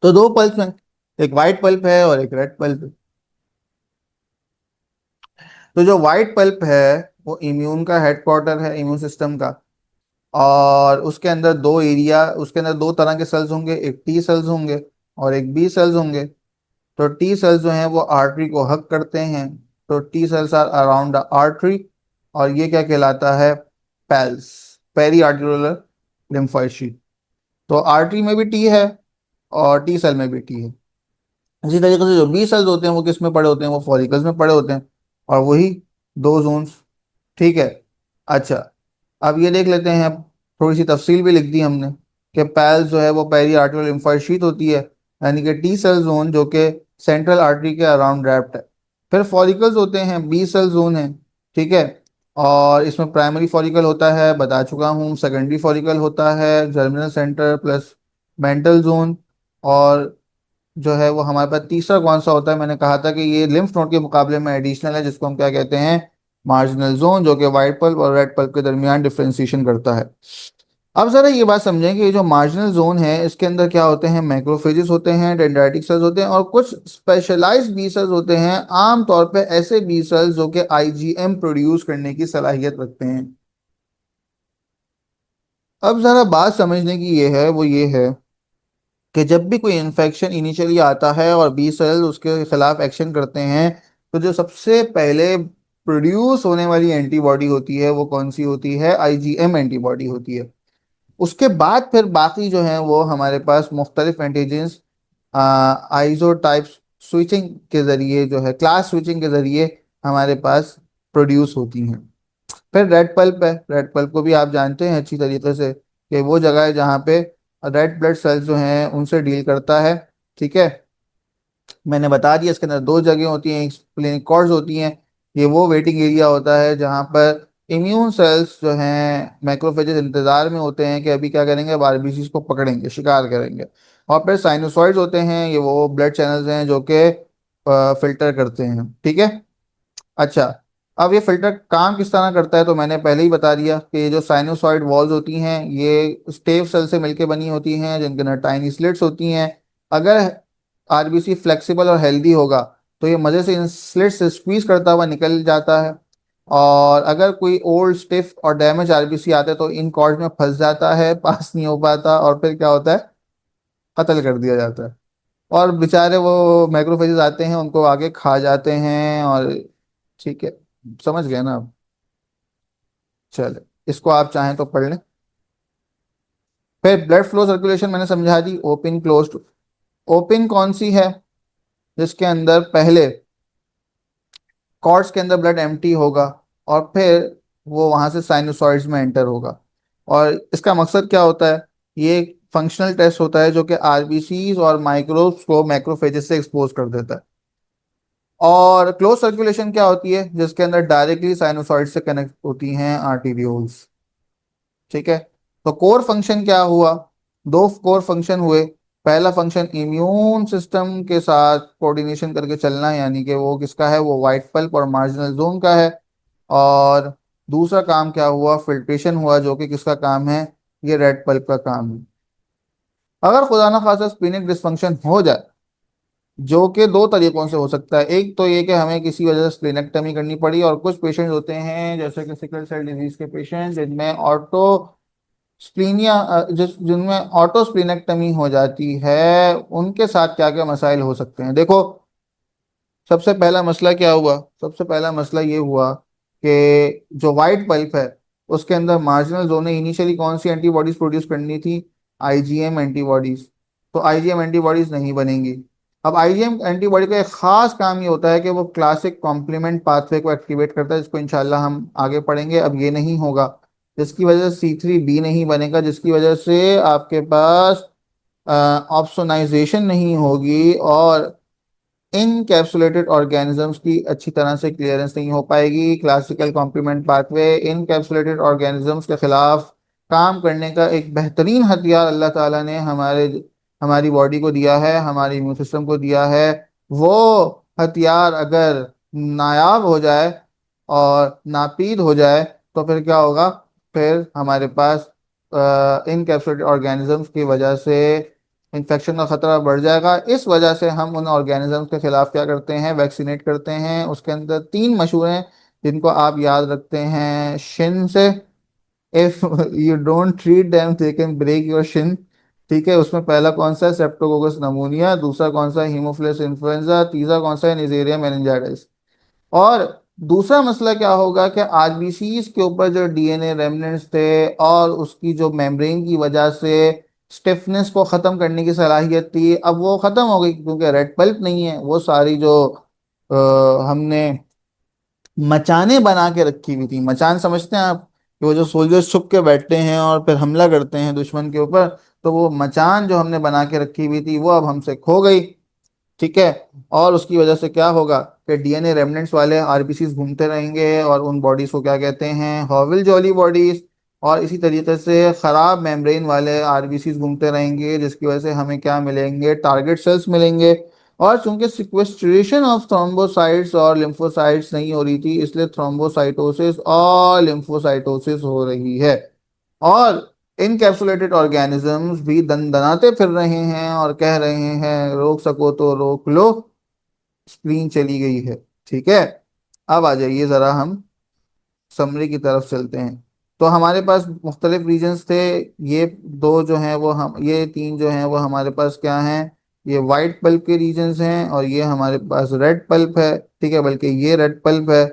तो दो पल्प हैं, एक वाइट पल्प है और एक रेड पल्प है। तो जो वाइट पल्प है वो इम्यून का हेडक्वार्टर है, इम्यून सिस्टम का। और उसके अंदर दो एरिया, उसके अंदर दो तरह के सेल्स होंगे, एक टी सेल्स होंगे और एक बी सेल्स होंगे। तो टी सेल्स जो हैं वो आर्टरी को हक करते हैं, तो T cells are around the artery, और ये क्या कहलाता है, PALS, peri articular lymphoid sheath. तो आर्टरी में भी टी है और टी सेल में भी टी है। इसी तरीके से जो बी सेल्स होते हैं वो किस में पड़े होते हैं, वो फॉलिकल्स में पड़े होते हैं, और वही दो जोन्स। ठीक है। अच्छा, अब ये देख लेते हैं, थोड़ी सी तफसील भी लिख दी हमने कि पैल्स जो है वो पेरी आर्टिकुलर लिम्फोइड शीथ होती है, यानी कि टी सेल जोन जो कि सेंट्रल आर्टरी के अराउंड रैप्ट है। फिर फॉलिकल्स होते हैं, बी सेल जोन है। ठीक है। और इसमें प्राइमरी फॉलिकल होता है, बता चुका हूँ, सेकेंडरी फॉलिकल होता है, germinal centre plus mental zone. और जो है वो हमारे पास तीसरा कौन सा होता है, मैंने कहा था कि ये लिम्फ नोड के मुकाबले में एडिशनल है, जिसको हम क्या कहते हैं, मार्जिनल जोन, जो कि वाइट पल्प और रेड पल्प के दरमियान डिफ्रेंसिएशन करता है। अब जरा ये बात समझें कि ये जो मार्जिनल जोन है इसके अंदर क्या होते हैं, मैक्रोफेजेस होते हैं, डेंड्राइटिक सेल्स होते हैं और कुछ स्पेशलाइज्ड बी सेल्स होते हैं, आमतौर पे ऐसे बी सेल्स जो कि आईजीएम प्रोड्यूस करने की सलाहियत रखते हैं। अब जरा बात समझने की ये है, वो ये है कि जब भी कोई इन्फेक्शन इनिशियली आता है और बी सेल उसके खिलाफ एक्शन करते हैं, तो जो सबसे पहले प्रोड्यूस होने वाली एंटीबॉडी होती है वो कौन सी होती है, आईजीएम एंटीबॉडी होती है। उसके बाद फिर बाकी जो है वो हमारे पास मुख्तलिफ एंटीजेंस आइसोटाइप स्विचिंग के जरिए, जो है क्लास स्विचिंग के जरिए हमारे पास प्रोड्यूस होती हैं। फिर रेड पल्प है, रेड पल्प को भी आप जानते हैं अच्छी तरीके से कि वो जगह है जहाँ पे रेड ब्लड सेल्स जो हैं उनसे डील करता है। ठीक है। मैंने बता दिया, इसके अंदर दो जगह होती हैं, एक स्प्लेनिक कॉर्ड्स होती हैं। ये वो वेटिंग एरिया होता है जहाँ पर इम्यून सेल्स जो हैं, मैक्रोफेजेस, इंतजार में होते हैं कि अभी क्या करेंगे, अब आरबीसी को पकड़ेंगे, शिकार करेंगे। और फिर साइनोसॉइड्स होते हैं, ये वो ब्लड चैनल्स हैं जो कि फिल्टर करते हैं, ठीक है। अच्छा, अब ये फिल्टर काम किस तरह करता है, तो मैंने पहले ही बता दिया कि ये जो साइनोसॉइड वॉल्स होती हैं ये स्टेव सेल से मिलकर बनी होती हैं, जिनके अंदर टाइनी स्लिट्स होती हैं। अगर आरबीसी फ्लेक्सिबल और हेल्दी होगा तो ये मजे से इन स्लिट्स से स्क्वीज करता हुआ निकल जाता है। और अगर कोई ओल्ड स्टिफ और डैमेज आरबीसी आते हैं तो इन कॉर्ड में फंस जाता है, पास नहीं हो पाता, और फिर क्या होता है, कत्ल कर दिया जाता है। और बेचारे वो मैक्रोफेजेस आते हैं, उनको आगे खा जाते हैं। और ठीक है, समझ गए ना आप? चले, इसको आप चाहें तो पढ़ लें। फिर ब्लड फ्लो सर्कुलेशन मैंने समझा दी, ओपन क्लोज्ड। ओपन कौन सी है, जिसके अंदर पहले कॉर्ड्स के अंदर ब्लड एम्प्टी होगा और फिर वो वहां से साइनोसॉइड्स में एंटर होगा। और इसका मकसद क्या होता है, ये एक फंक्शनल टेस्ट होता है जो कि आरबीसीज और माइक्रोब्स को मैक्रोफेजेस से एक्सपोज कर देता है। और क्लोज सर्कुलेशन क्या होती है, जिसके अंदर डायरेक्टली साइनोसॉइड से कनेक्ट होती हैं आर्टीरियोल्स, ठीक है। तो कोर फंक्शन क्या हुआ, दो कोर फंक्शन हुए। पहला फंक्शन इम्यून सिस्टम के साथ कोऑर्डिनेशन करके चलना, यानी कि वो किसका है, वो वाइट पल्प और मार्जिनल जोन का है। और दूसरा काम क्या हुआ, फिल्ट्रेशन हुआ, जो कि किसका काम है, ये रेड पल्प का काम है। अगर खुदा ना खासा स्प्लीनिक डिसफंक्शन हो जाए, जो कि दो तरीकों से हो सकता है, एक तो ये कि हमें किसी वजह से स्प्लेनेक्टमी करनी पड़ी, और कुछ पेशेंट होते हैं जैसे कि सिकल सेल डिजीज के पेशेंट जिनमें ऑटो स्प्लीनिया जिनमें ऑटो स्प्लीनेक्टमी हो जाती है, उनके साथ क्या क्या मसाइल हो सकते हैं, देखो। सबसे पहला मसला क्या हुआ, सबसे पहला मसला ये हुआ कि जो वाइट पल्प है उसके अंदर मार्जिनल जोन ने इनिशियली कौन सी एंटीबॉडीज प्रोड्यूस करनी थी, आईजीएम एंटीबॉडीज। तो आईजीएम एंटीबॉडीज नहीं बनेंगी। अब आईजीएम एंटीबॉडी का एक खास काम ये होता है कि वो क्लासिक कॉम्प्लीमेंट पाथवे को एक्टिवेट करता है, जिसको इंशाल्लाह हम आगे पढ़ेंगे। अब ये नहीं होगा, जिसकी वजह से C3b नहीं बनेगा, जिसकी वजह से आपके पास ऑप्सोनाइजेशन नहीं होगी, और इनकैप्सुलेटेड ऑर्गेनिजम्स की अच्छी तरह से क्लियरेंस नहीं हो पाएगी। Classical complement pathway encapsulated organisms के खिलाफ काम करने का एक बेहतरीन हथियार अल्लाह ताला ने हमारी बॉडी को दिया है, हमारे इम्यून सिस्टम को दिया है। वो हथियार अगर नायाब हो जाए और नापीद हो जाए तो फिर क्या होगा, फिर हमारे पास इनकैप्सुलेटेड ऑर्गेनिजम्स की वजह से इन्फेक्शन का खतरा बढ़ जाएगा। इस वजह से हम उन ऑर्गेनिजम्स के खिलाफ क्या करते हैं, वैक्सीनेट करते हैं। उसके अंदर तीन मशहूर हैं जिनको आप याद रखते हैं शिन से, if you don't treat them they can break your shin, ठीक है। उसमें पहला कौन सा है, सेप्टोकोकस नमूनिया, दूसरा कौन सा है, हीमोफिलस इन्फ्लुएंजा, तीसरा कौन सा है, निजेरिया मेनिंजाइटिस। और दूसरा मसला क्या होगा कि आरबीसीज के ऊपर जो डीएनए रेमनेंट्स थे और उसकी जो मेम्ब्रेन की वजह से स्टिफनेस को ख़त्म करने की सलाहियत थी, अब वो ख़त्म हो गई क्योंकि रेड पल्प नहीं है। वो सारी जो हमने मचाने बना के रखी हुई थी, मचान समझते हैं आप, कि वो जो सोल्जर्स छुप के बैठते हैं और फिर हमला करते हैं दुश्मन के ऊपर, तो वो मचान जो हमने बना के रखी हुई थी वो अब हमसे खो गई, ठीक है। और उसकी वजह से क्या होगा कि डीएनए रेमनेंट्स वाले आरबीसीज घूमते रहेंगे, और उन बॉडीज को क्या कहते हैं, हॉविल जॉली बॉडीज। और इसी तरीके से खराब मेम्ब्रेन वाले आरबीसीज घूमते रहेंगे, जिसकी वजह से हमें क्या मिलेंगे, टारगेट सेल्स मिलेंगे। और चूंकि सिक्वेस्ट्रेशन ऑफ थ्रोम्बोसाइट्स और लिम्फोसाइट्स नहीं हो रही थी, इसलिए थ्रोम्बोसाइटोसिस और लिम्फोसाइटोसिस हो रही है। और इनकैप्सुलेटेड ऑर्गेनिजम्स भी दनदनाते फिर रहे हैं और कह रहे हैं रोक सको तो रोक लो, स्क्रीन चली गई है, ठीक है। अब आ जाइए जरा हम समरी की तरफ चलते हैं। तो हमारे पास मुख्तलिफ रीजन्स थे, ये दो जो हैं वो हम, ये तीन जो हैं वो हमारे पास क्या हैं, ये वाइट पल्प के रीजन्स हैं, और ये हमारे पास रेड पल्प है, ठीक है, बल्कि ये रेड पल्प है,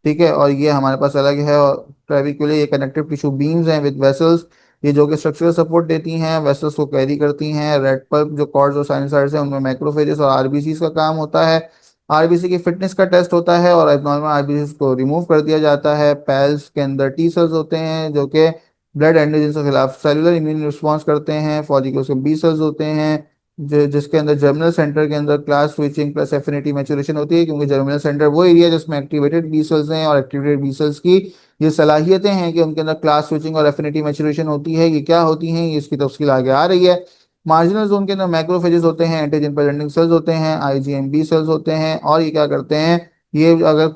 ठीक है। और ये हमारे पास अलग है, और ट्रेविकुले ये कनेक्टिव टिश्यू बीम्स हैं विद वेसल्स, ये जो कि स्ट्रक्चरल सपोर्ट देती हैं, वेसल्स को कैरी करती हैं। रेड पल्प जो कॉर्ड्स और साइनसाइड्स हैं उनमें मैक्रोफेजेस और आरबीसी का काम होता है। आरबीसी की फिटनेस का टेस्ट होता है और एबनॉर्मल आरबीसी को रिमूव कर दिया जाता है। पैल्स के अंदर टी सेल्स होते हैं जो कि ब्लड एंटीजन के खिलाफ सेलुलर इम्यून रिस्पॉन्स करते हैं। फॉलिकल्स के बी सेल्स होते हैं जिसके अंदर जर्मिनल सेंटर के अंदर class switching plus affinity maturation होती है, क्योंकि जर्मिनल सेंटर वो एरिया जिसमें एक्टिवेटेड बी सेल्स हैं, और एक्टिवेटेड बी सेल्स की ये सलाहियतें हैं कि उनके अंदर क्लास स्विचिंग और एफिनिटी मैचुरेशन होती है। ये क्या होती हैं, ये इसकी तफसील आगे आ रही है। मार्जिनल जोन के अंदर मैक्रोफेजेस होते हैं, एंटीजन प्रेजेंटिंग सेल्स होते हैं, आईजीएम-बी सेल्स होते हैं, और ये क्या करते हैं, ये अगर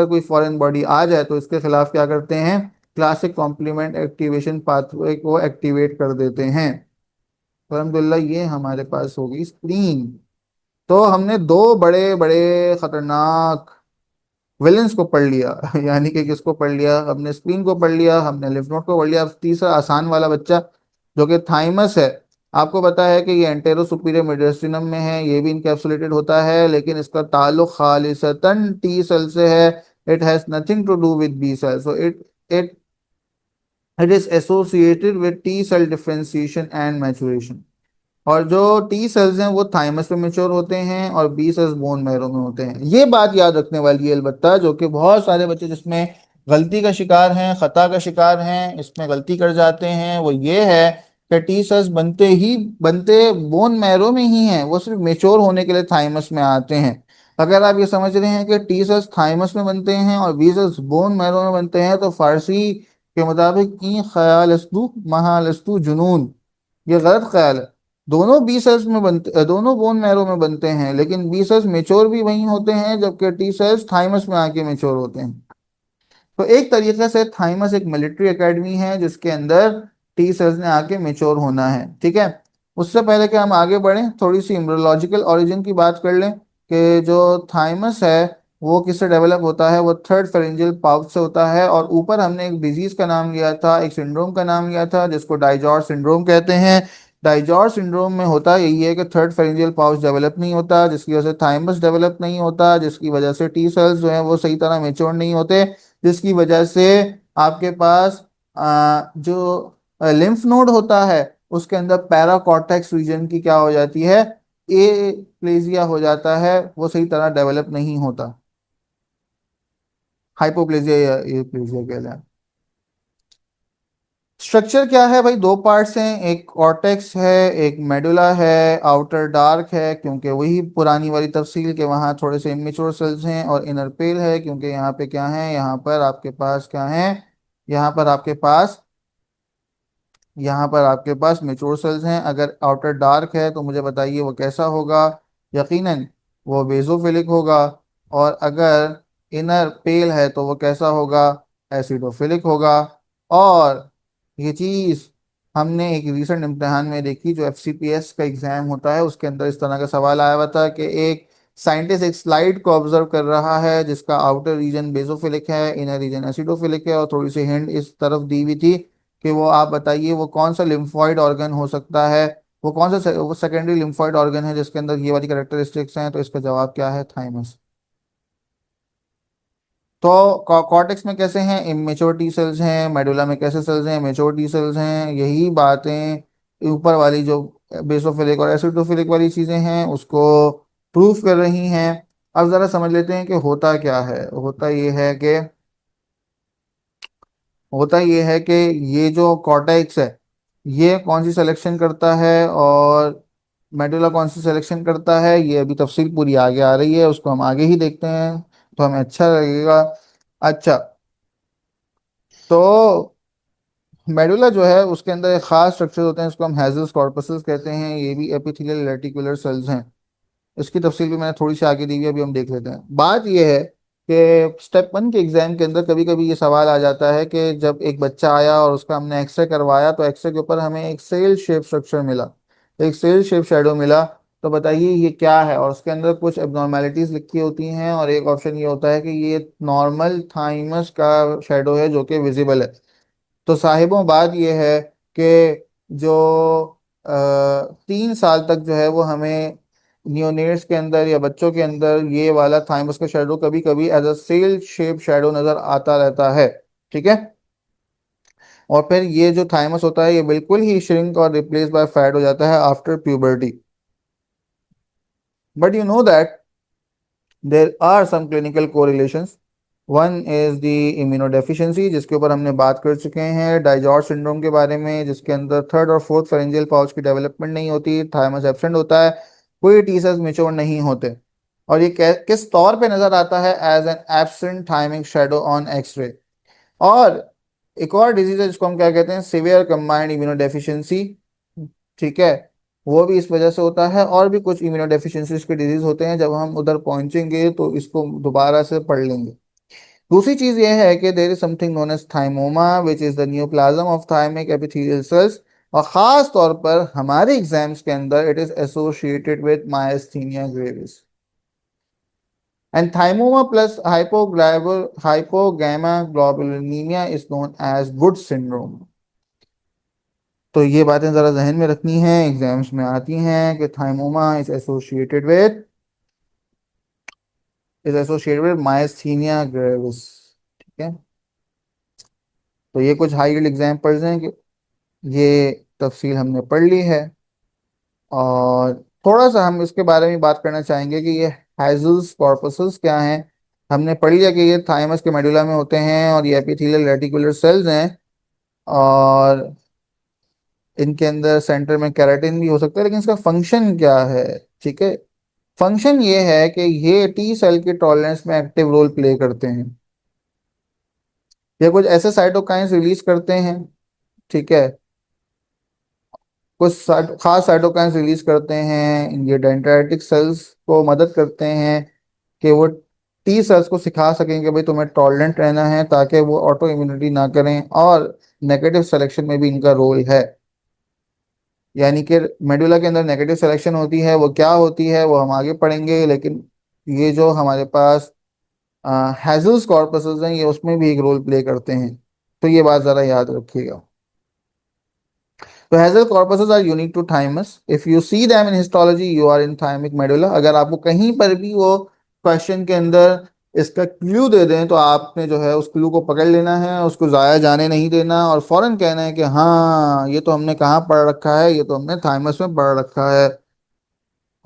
कोई फॉरेन बॉडी आ जाए तो इसके खिलाफ क्या करते हैं, क्लासिक कॉम्प्लीमेंट एक्टिवेशन पाथवे को एक्टिवेट कर देते हैं। तो अल्हम्दुलिल्लाह ये हमारे पास होगी स्प्लीन। तो हमने दो बड़े बड़े खतरनाक विलेंस को पढ़ लिया यानी कि किसको पढ़ लिया, हमने स्प्लीन को पढ़ लिया, हमने लिम्फ नोड को पढ़ लिया। अब तीसरा आसान वाला बच्चा जो कि थाइमस है। आपको पता है कि ये एंटेरो सुपीरियर मेडिस्टिनम में है, ये भी इनकैप्सुलेटेड होता है, लेकिन इसका ताल्लुक खालिसतन टी सेल से है। It has nothing to do with B cell, so it it is associated with T cell differentiation and maturation. और जो टी सेल्स हैं वो थाइमस में मेच्योर होते हैं, और बी सेल्स बोन मैरो में होते हैं। ये बात याद रखने वाली है अलबत्ता, जो कि बहुत सारे बच्चे जिसमें गलती का शिकार हैं, खता का शिकार हैं, इसमें गलती कर जाते हैं, वो ये है कि टी सेल्स बनते बोन मैरो में ही हैं, वो सिर्फ मेच्योर होने के लिए थाइमस में आते हैं। अगर आप ये समझ रहे हैं कि टी सेल्स थाइमस में बनते हैं और बी सेल्स बोन मैरो में बनते हैं, तो फारसी के मुताबिक ई ख्याल अस्तु महाल अस्तु जुनून, ये गलत ख्याल है। दोनों बी सेल्स में बनते, दोनों बोन मैरो में बनते हैं, लेकिन बी सेल्स मेच्योर भी वहीं होते हैं, जबकि टी सेल्स थाइमस में आके मेच्योर होते हैं। तो एक तरीके से थाइमस एक मिलिट्री एकेडमी है जिसके अंदर टी सेल्स ने आके मेच्योर होना है, ठीक है। उससे पहले कि हम आगे बढ़ें, थोड़ी सी इम्ब्रोलॉजिकल ओरिजिन की बात कर लें कि जो थाइमस है वो किससे डेवलप होता है। वो थर्ड फेरेंजियल पाउच से होता है, और ऊपर हमने एक डिजीज का नाम लिया था, एक सिंड्रोम का नाम लिया था, जिसको डाइजॉर सिंड्रोम कहते हैं। डाइजॉर सिंड्रोम में होता यही है कि थर्ड फेरेंजियल पाउच डेवलप नहीं होता, जिसकी वजह से थाइमस डेवलप नहीं होता, जिसकी वजह से टी सेल्स जो है वो सही तरह मेच्योर नहीं होते, जिसकी वजह से आपके पास जो लिम्फ नोड होता है उसके अंदर पैराकॉर्टेक्स रीजन की क्या हो जाती है, ए प्लेजिया हो जाता है, वो सही तरह डेवलप नहीं होता। हाइपोप्लेजिया या ए प्लेजिया कह लें। स्ट्रक्चर क्या है भाई, दो पार्ट्स हैं, एक कॉर्टेक्स है, एक मेडुला है। आउटर डार्क है क्योंकि वही पुरानी वाली तफसील के वहाँ थोड़े से इमेच्योर सेल्स हैं, और इनर पेल है क्योंकि यहाँ पे क्या है, यहाँ पर आपके पास क्या है, यहाँ पर आपके पास यहाँ पर आपके पास मेच्योर सेल्स हैं। अगर आउटर डार्क है तो मुझे बताइए वो कैसा होगा। यकीनन वो बेसोफिलिक होगा। और अगर इनर पेल है तो वो कैसा होगा, एसिडोफिलिक होगा। और ये चीज़ हमने एक रिसेंट इम्तिहान में देखी, जो एफसीपीएस का एग्जाम होता है उसके अंदर इस तरह का सवाल आया हुआ था कि एक साइंटिस्ट एक स्लाइड को ऑब्जर्व कर रहा है जिसका आउटर रीजन बेसोफिलिक है, इनर रीजन एसिडोफिलिक है, और थोड़ी सी हिंट इस तरफ दी हुई थी कि वो आप बताइए वो कौन सा लिम्फॉइड ऑर्गन हो सकता है, वो कौन सा वो सेकेंडरी लिम्फॉइड ऑर्गन है जिसके अंदर ये वाली कैरेक्टरिस्टिक्स हैं। तो इसका जवाब क्या है, थाइमस। तो कॉर्टेक्स में कैसे हैं, इमेच्योर टी सेल्स हैं, मेडुला में कैसे सेल्स हैं, मेच्योर टी सेल्स हैं। यही बातें ऊपर वाली जो बेसोफिलिक और एसिडोफिलिक वाली चीजें हैं उसको प्रूफ कर रही हैं। अब जरा समझ लेते हैं कि होता क्या है। होता ये है कि ये जो कॉर्टेक्स है ये कौन सी सिलेक्शन करता है, और मेडुला कौन सी सिलेक्शन करता है, ये अभी तफसील पूरी आगे आ रही है, उसको हम आगे ही देखते हैं तो हमें अच्छा लगेगा। अच्छा, तो मेडुला जो है उसके अंदर एक खास स्ट्रक्चर होते हैं, इसको हम हेज़ल्स कॉर्पसेस कहते हैं। ये भी एपिथेलियल रेटिकुलर सेल्स हैं। इसकी तफसील भी मैंने थोड़ी सी आगे दी हुई है, अभी हम देख लेते हैं। बात यह है कि स्टेप वन के एग्जाम के अंदर कभी कभी ये सवाल आ जाता है कि जब एक बच्चा आया और उसका हमने एक्सरे करवाया तो एक्सरे के ऊपर हमें एक सेल शेप स्ट्रक्चर मिला, एक सेल शेप शेडो मिला। तो बताइए ये क्या है, और उसके अंदर कुछ एबनॉर्मेलिटीज लिखी होती हैं, और एक ऑप्शन ये होता है कि ये नॉर्मल थाइमस का शेडो है जो कि विजिबल है। तो साहिबों बात यह है कि जो 3 साल तक जो है वो हमें नियोनेट्स के अंदर या बच्चों के अंदर ये वाला थाइमस का शेडो कभी कभी as a sail shape shadow नजर आता रहता है, ठीक है। और फिर ये जो थाइमस होता है ये बिल्कुल ही श्रिंक और रिप्लेस बाय फैट हो जाता है after puberty. But you know that there are some clinical correlations, one is the immunodeficiency, जिसके ऊपर हमने बात कर चुके हैं, डाइजॉर्ज सिंड्रोम के बारे में, जिसके अंदर थर्ड और फोर्थ फेरेंजियल पाउच की डेवलपमेंट नहीं होती, थाइमस एब्सेंट होता है, कोई टी सेल्स मेच्योर नहीं होते। और ये किस तौर पे नजर आता है? As an absent thymic shadow on X-ray. और एक और डिजीज है जिसको हम क्या कहते हैं? Severe combined immunodeficiency. ठीक है, वो भी इस वजह से होता है। और भी कुछ इम्यूनोडेफिशिएंसीज के डिजीज होते हैं, जब हम उधर पहुंचेंगे तो इसको दोबारा से पढ़ लेंगे। दूसरी चीज ये है कि there is something known as thymoma which is the neoplasm of thymic epithelial cells, और खास तौर पर हमारे एग्जाम्स के अंदर it is associated with myasthenia gravis. And thymoma plus hypogammaglobulinemia is known as Good syndrome. तो ये बातें जरा जहन में रखनी है, एग्जाम्स में आती हैं कि thymoma is associated with myasthenia gravis. ठीक है, तो ये कुछ हाई यील्ड एग्जाम्पल्स हैं कि ये तफसील हमने पढ़ ली है। और थोड़ा सा हम इसके बारे में बात करना चाहेंगे कि ये हाइजल्स कॉर्पसेस क्या हैं। हमने पढ़ लिया कि ये थाइमस के मेडुला में होते हैं और ये एपिथेलियल रेटिकुलर सेल्स हैं, और इनके अंदर सेंटर में केराटिन भी हो सकता है, लेकिन इसका फंक्शन क्या है? ठीक है, फंक्शन ये है कि ये टी सेल के टॉलरेंस में एक्टिव रोल प्ले करते हैं। ये कुछ ऐसे साइटोकाइंस रिलीज करते हैं, ठीक है, कुछ खास साइटोकाइंस रिलीज करते हैं, ये डेंड्राइटिक सेल्स को मदद करते हैं कि वो टी सेल्स को सिखा सकें कि भाई तुम्हें टॉलरेंट रहना है, ताकि वो ऑटो इम्यूनिटी ना करें। और नेगेटिव सिलेक्शन में भी इनका रोल है। यानी कि मेडुला के अंदर नेगेटिव सिलेक्शन होती है, वो क्या होती है वो हम आगे पढ़ेंगे, लेकिन ये जो हमारे पास हैजल्स कॉर्पसेस हैं, ये उसमें भी एक रोल प्ले करते हैं। तो ये बात ज़रा याद रखिएगा। तो hazel corpuses are unique to thymus. If you see them in histology, you are in thymic medulla. अगर आपको कहीं पर भी वो क्वेश्चन के अंदर इसका क्लू दे दें, तो आपने जो है उस क्लू को पकड़ लेना है, उसको जाया जाने नहीं देना, और फौरन कहना है कि हाँ ये तो हमने कहाँ पढ़ रखा है, ये तो हमने थाइमस में पढ़ रखा है।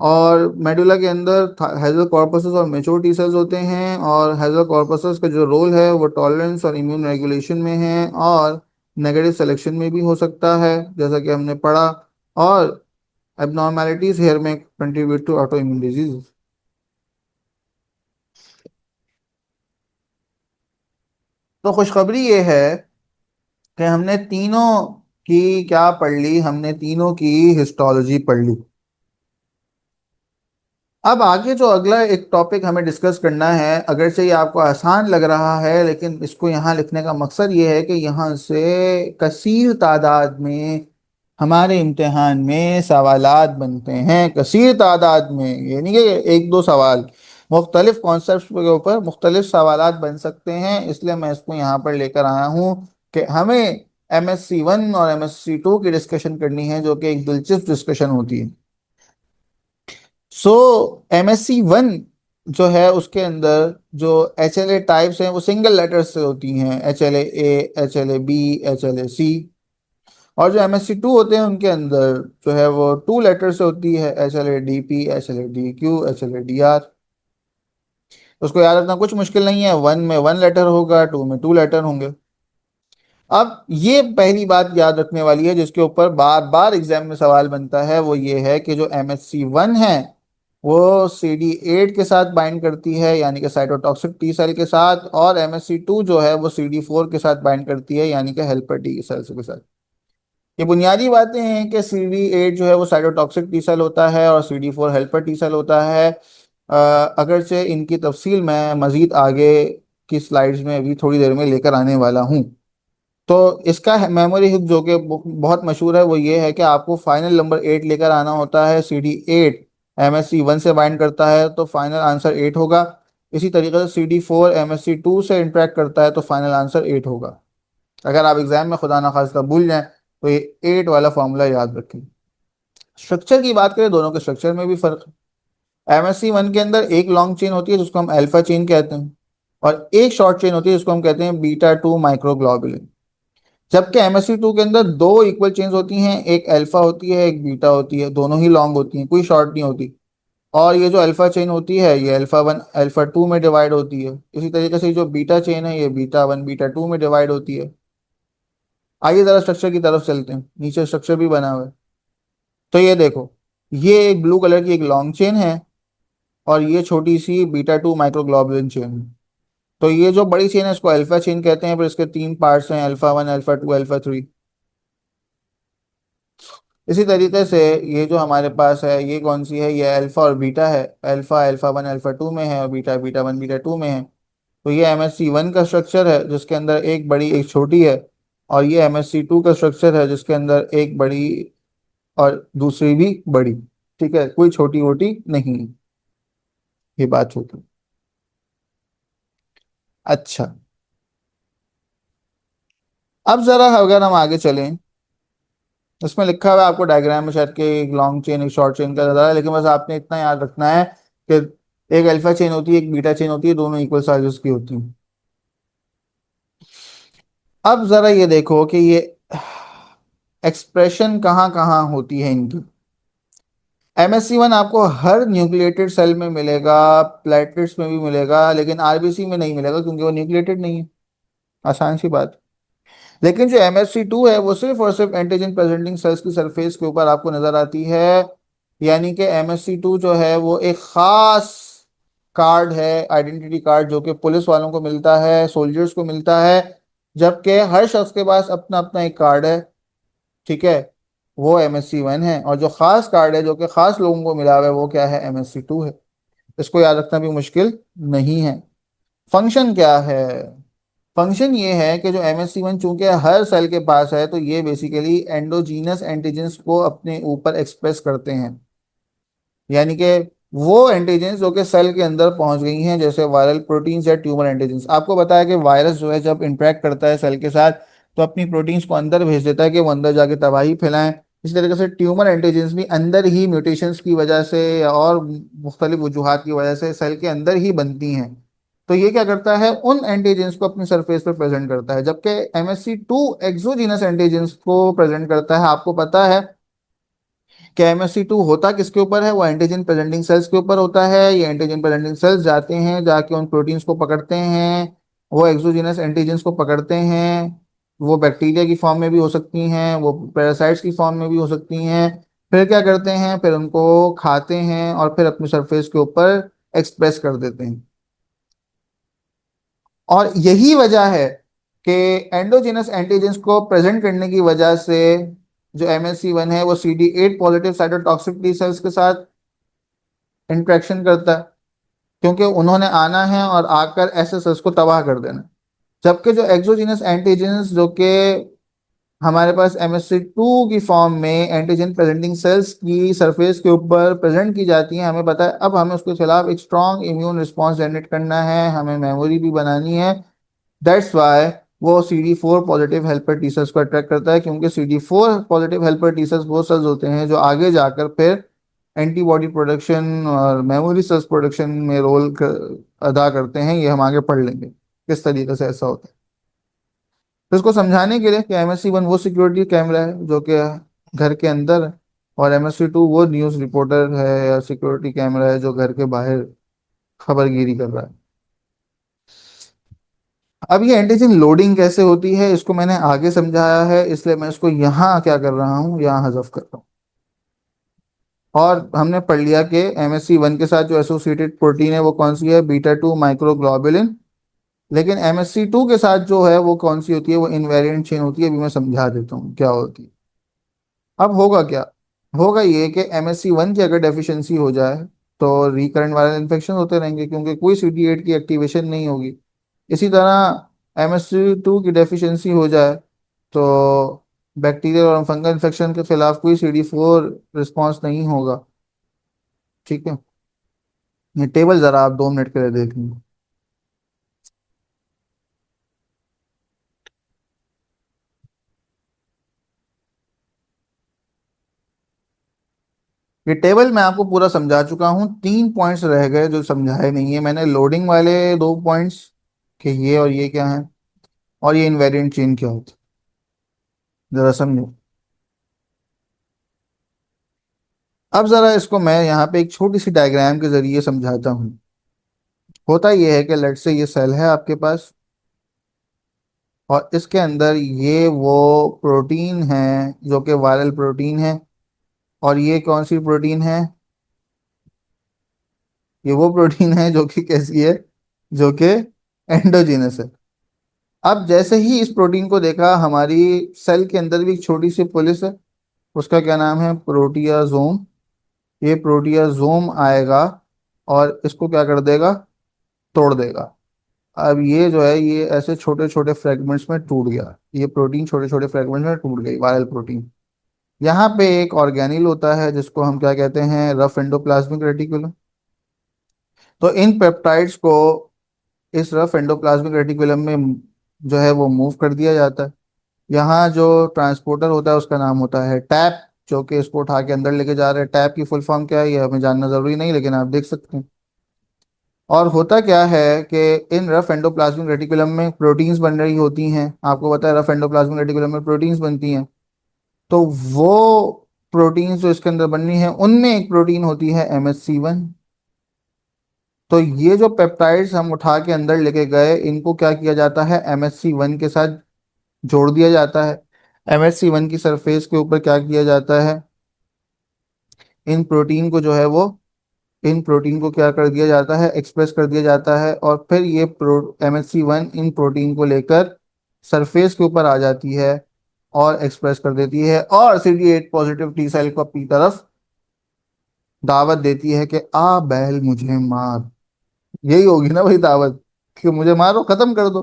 और मेडुला के अंदर हेजल कॉर्पसेस और मेच्योर टी सेल्स होते हैं, और हेजल कॉर्पसेस का जो रोल है वो टॉलरेंस और इम्यून रेगुलेशन में है, और नेगेटिव सिलेक्शन में भी हो सकता है, जैसा कि हमने पढ़ा। और एबनॉर्मेलिटीज हेयर में contribute to autoimmune disease. तो खुशखबरी ये है कि हमने तीनों की क्या पढ़ ली? हमने तीनों की हिस्टोलॉजी पढ़ ली। अब आगे जो अगला एक टॉपिक हमें डिस्कस करना है, अगर से ये आपको आसान लग रहा है, लेकिन इसको यहाँ लिखने का मकसद ये है कि यहाँ से कसीर तादाद में हमारे इम्तिहान में सवालात बनते हैं। कसीर तादाद में, ये नहीं कि एक दो सवाल, मुख्तलिफ कॉन्सेप्ट के ऊपर मुख्तलिफ सवालात बन सकते हैं। इसलिए मैं इसको यहाँ पर लेकर आया हूँ कि हमें MSc 1 और MSc 2 की डिस्कशन करनी है, जो कि एक दिलचस्प डिस्कशन होती है। सो MSc 1 जो है उसके अंदर जो HLA टाइप्स हैं वो सिंगल लेटर्स से होती हैं, HLA-A, HLA-B, HLA-C। और जो MSc 2 होते हैं उनके अंदर जो है वो टू लेटर्स से होती है, HLA-DP, HLA-DQ, HLA-DR। उसको याद रखना कुछ मुश्किल नहीं है, 1 में 1 लेटर होगा, 2 में 2 लेटर होंगे। अब ये पहली बात याद रखने वाली है, जिसके ऊपर बार बार एग्जाम में सवाल बनता है, वो ये है कि जो MSc 1 है वो CD8 के साथ बाइंड करती है, यानी कि साइटोटॉक्सिक टी सेल के साथ, और MSc 2 जो है वो CD4 के साथ बाइंड करती है, यानी कि हेल्पर टी सेल के साथ। ये बुनियादी बातें हैं कि CD8 जो है वो साइटोटॉक्सिक टी सेल होता है और CD4 हेल्पर टी सेल होता है। अगरचे इनकी तफसील मैं मज़ीद आगे की स्लाइड्स में अभी थोड़ी देर में लेकर आने वाला हूँ। तो इसका मेमोरी हुक जो कि बहुत मशहूर है, वो ये है कि आपको फाइनल नंबर 8 लेकर आना होता है। CD8 MSc 1 से बाइंड करता है तो फाइनल आंसर 8 होगा। इसी तरीके से CD4 MSc 2 से इंटरेक्ट करता है तो फाइनल आंसर 8 होगा। अगर आप एग्जाम में खुदा ना खास्ता भूल जाएं तो ये 8 वाला फॉर्मूला याद रखें। स्ट्रक्चर की बात करें, दोनों के स्ट्रक्चर में भी फर्क है। MSc 1 के अंदर एक लॉन्ग चेन होती है जिसको हम अल्फा चेन कहते हैं, और एक शॉर्ट चेन होती है जिसको हम कहते हैं बीटा 2 माइक्रोग्लोबुलिन। जबकि MSc 2 के अंदर दो इक्वल चेन्स होती हैं, एक अल्फा होती है एक बीटा होती है, दोनों ही लॉन्ग होती हैं, कोई शॉर्ट नहीं होती। और ये जो अल्फा चेन होती है ये अल्फा वन अल्फा टू में डिवाइड होती है। इसी तरीके से जो बीटा चेन है ये बीटा वन बीटा टू में डिवाइड होती है। आइए जरा स्ट्रक्चर की तरफ चलते हैं, नीचे स्ट्रक्चर भी बना हुआ है। तो ये देखो, ये एक ब्लू कलर की एक लॉन्ग चेन है और ये छोटी सी बीटा टू माइक्रोग्लोबुलिन चेन है। तो ये जो बड़ी चेन है इसको अल्फा चेन कहते हैं, फिर इसके तीन पार्ट्स हैं, alpha one alpha two alpha three. इसी तरीके से ये जो हमारे पास है ये कौन सी है, ये अल्फा और बीटा है। Alpha alpha one alpha two में है और beta beta one beta two में है। तो ये MSC वन का स्ट्रक्चर है जिसके अंदर एक बड़ी एक छोटी है। और ये MSC टू का स्ट्रक्चर है जिसके अंदर एक बड़ी और दूसरी भी बड़ी। ठीक है, कोई छोटी वोटी नहीं है। ये बात होती है। अच्छा, अब जरा अगर हम आगे चलें, इसमें लिखा हुआ है आपको डायग्राम में शायद कि एक लॉन्ग चेन एक शॉर्ट चेन का ज्यादा है, लेकिन बस आपने इतना याद रखना है कि एक अल्फा चेन होती है एक बीटा चेन होती है, दोनों इक्वल साइजेस की होती हैं। अब जरा ये देखो कि ये एक्सप्रेशन कहाँ कहाँ होती है इनकी। MSC वन आपको हर न्यूक्लिएटेड सेल में मिलेगा, प्लेटलेट्स में भी मिलेगा, लेकिन RBC में नहीं मिलेगा क्योंकि वो न्यूक्लिएटेड नहीं है। आसान सी बात। लेकिन जो MSC2 है वो सिर्फ और सिर्फ एंटीजन प्रेजेंटिंग सेल्स की सरफेस के ऊपर आपको नजर आती है। यानी कि MSC2 जो है वो एक खास कार्ड है, आइडेंटिटी कार्ड, जो कि पुलिस वालों को मिलता है, सोल्जर्स को मिलता है। जबकि हर शख्स के पास अपना अपना एक कार्ड है। ठीक है, वो MSC वन है, और जो खास कार्ड है जो कि खास लोगों को मिला हुआ है वो क्या है, MSC2 है। इसको याद रखना भी मुश्किल नहीं है। फंक्शन क्या है? फंक्शन ये है कि जो MSC वन चूंकि हर सेल के पास है तो ये बेसिकली एंडोजीनस एंटीजेंस को अपने ऊपर एक्सप्रेस करते हैं। यानी कि वो एंटीजेंस जो कि सेल के अंदर पहुंच गई हैं, जैसे वायरल प्रोटीन्स या ट्यूमर एंटीजेंस। आपको बताया कि वायरस जो है जब इंटरेक्ट करता है सेल के साथ तो अपनी प्रोटीन्स को अंदर भेज देता है कि वो अंदर जाके तबाही फैलाएं। इसी तरीके से ट्यूमर एंटीजेंस भी अंदर ही म्यूटेशंस की वजह से या और मुख्तलिफ वजूहात की वजह से सेल के अंदर ही बनती हैं। तो ये क्या करता है, उन एंटीजेंस को अपनी सरफेस पर प्रेजेंट करता है, जबकि MSC2 एक्सोजीनस एंटीजेंस को प्रेजेंट करता है। आपको पता है कि MSC2 होता किसके ऊपर है, वो एंटीजन प्रेजेंटिंग सेल्स के ऊपर होता है। ये एंटीजन प्रेजेंटिंग सेल्स जाते हैं, जाके उन प्रोटीन्स को पकड़ते हैं, वो एक्सोजीनस एंटीजेंस को पकड़ते हैं। वो बैक्टीरिया की फॉर्म में भी हो सकती हैं, वो पैरासाइट्स की फॉर्म में भी हो सकती हैं। फिर क्या करते हैं, फिर उनको खाते हैं और फिर अपनी सरफेस के ऊपर एक्सप्रेस कर देते हैं। और यही वजह है कि एंडोजेनस एंटीजेंस को प्रेजेंट करने की वजह से जो MSC वन है वो CD8 positive cytotoxic T cells के साथ इंट्रैक्शन करता है, क्योंकि उन्होंने आना है और आकर SSS को तबाह कर देना। जबकि जो एक्सोजीनस एंटीजेंस जो कि हमारे पास MSC2 की फॉर्म में एंटीजन प्रेजेंटिंग सेल्स की सरफेस के ऊपर प्रेजेंट की जाती हैं, हमें पता है अब हमें उसके खिलाफ एक स्ट्रॉन्ग इम्यून रिस्पॉन्स जनरेट करना है, हमें मेमोरी भी बनानी है। दैट्स वाई वो CD4 positive helper T cells को अट्रैक्ट करता है, क्योंकि CD4 positive helper T cells वो सेल्स होते हैं जो आगे जाकर फिर एंटीबॉडी प्रोडक्शन और मेमोरी सेल्स प्रोडक्शन में अदा करते हैं। ये हम आगे पढ़ लेंगे किस तरीके से ऐसा होता है। तो इसको समझाने के लिए कि MSC वन वो सिक्योरिटी कैमरा है जो कि घर के अंदर है, और MSC2 वो न्यूज़ रिपोर्टर है या सिक्योरिटी कैमरा है जो घर के बाहर खबरगिरी कर रहा है। अब ये एंटीजन लोडिंग कैसे होती है इसको मैंने आगे समझाया है, इसलिए मैं इसको यहाँ क्या कर रहा हूँ, यहाँ हजफ कर रहा हूँ। और हमने पढ़ लिया कि MSC वन के साथ जो एसोसिएटेड प्रोटीन है वो कौन सी है, बीटा टू माइक्रोग्लोबुलिन। लेकिन MSC2 के साथ जो है वो कौन सी होती है, वो इनवेरिएंट चेन होती है। अभी मैं समझा देता हूँ क्या होती है। अब होगा क्या, होगा ये कि MSC वन की अगर डेफिशिएंसी हो जाए तो रिकरेंट वायरल इन्फेक्शन होते रहेंगे, क्योंकि कोई CD8 की एक्टिवेशन नहीं होगी। इसी तरह MSC2 की डेफिशिएंसी हो जाए तो बैक्टीरियल और फंगल इन्फेक्शन के खिलाफ कोई CD4 रिस्पॉन्स नहीं होगा। ठीक है, ये टेबल जरा आप 2 मिनट के लिए देख लें। ये टेबल मैं आपको पूरा समझा चुका हूँ, 3 पॉइंट्स रह गए जो समझाए नहीं है मैंने। लोडिंग वाले 2 पॉइंट्स कि ये और ये क्या है, और ये इनवेरिएंट चेन क्या होती है, जरा समझो। अब जरा इसको मैं यहाँ पे एक छोटी सी डायग्राम के जरिए समझाता हूँ। होता यह है कि लेट से ये सेल है आपके पास, और इसके अंदर ये वो प्रोटीन है जो कि वायरल प्रोटीन है। और ये कौन सी प्रोटीन है? ये वो प्रोटीन है जो कि कैसी है, जो कि एंडोजीनस है। अब जैसे ही इस प्रोटीन को देखा, हमारी सेल के अंदर भी एक छोटी सी पुलिस है, उसका क्या नाम है, प्रोटियाजोम। ये प्रोटियाजोम आएगा और इसको क्या कर देगा, तोड़ देगा। अब ये जो है ये ऐसे छोटे छोटे फ्रेगमेंट्स में टूट गया, ये प्रोटीन छोटे छोटे फ्रेगमेंट्स में टूट गई, वायरल प्रोटीन। यहाँ पे एक ऑर्गेनिल होता है जिसको हम क्या कहते हैं, रफ एंडोप्लाज्मिक रेटिकुलम। तो इन पेप्टाइड्स को इस रफ एंडोप्लाज्मिक रेटिकुलम में जो है वो मूव कर दिया जाता है। यहाँ जो ट्रांसपोर्टर होता है उसका नाम होता है टैप, जो कि इसको उठा के अंदर लेके जा रहे हैं। टैप की फुल फॉर्म क्या है ये हमें जानना जरूरी नहीं, लेकिन आप देख सकते हैं। और होता क्या है कि इन रफ एंडोप्लाज्मिक रेटिकुलम में प्रोटीन्स बन रही होती हैं। आपको पता है रफ एंडोप्लाज्मिक रेटिकुलम में प्रोटीन्स बनती हैं। तो वो प्रोटीन्स जो इसके अंदर बननी है, उनमें एक प्रोटीन होती है MHC1। तो ये जो पेप्टाइड्स हम उठा के अंदर लेके गए, इनको क्या किया जाता है, MHC1 के साथ जोड़ दिया जाता है। MHC1 की सरफेस के ऊपर क्या किया जाता है, इन प्रोटीन को जो है वो, इन प्रोटीन को क्या कर दिया जाता है, एक्सप्रेस कर दिया जाता है। और फिर ये MHC1 इन प्रोटीन को लेकर सरफेस के ऊपर आ जाती है और एक्सप्रेस कर देती है, और CD8 पॉजिटिव टी सेल को अपनी तरफ दावत देती है कि आ बैल मुझे मार। यही होगी ना भाई दावत, कि मुझे मारो, खत्म कर दो।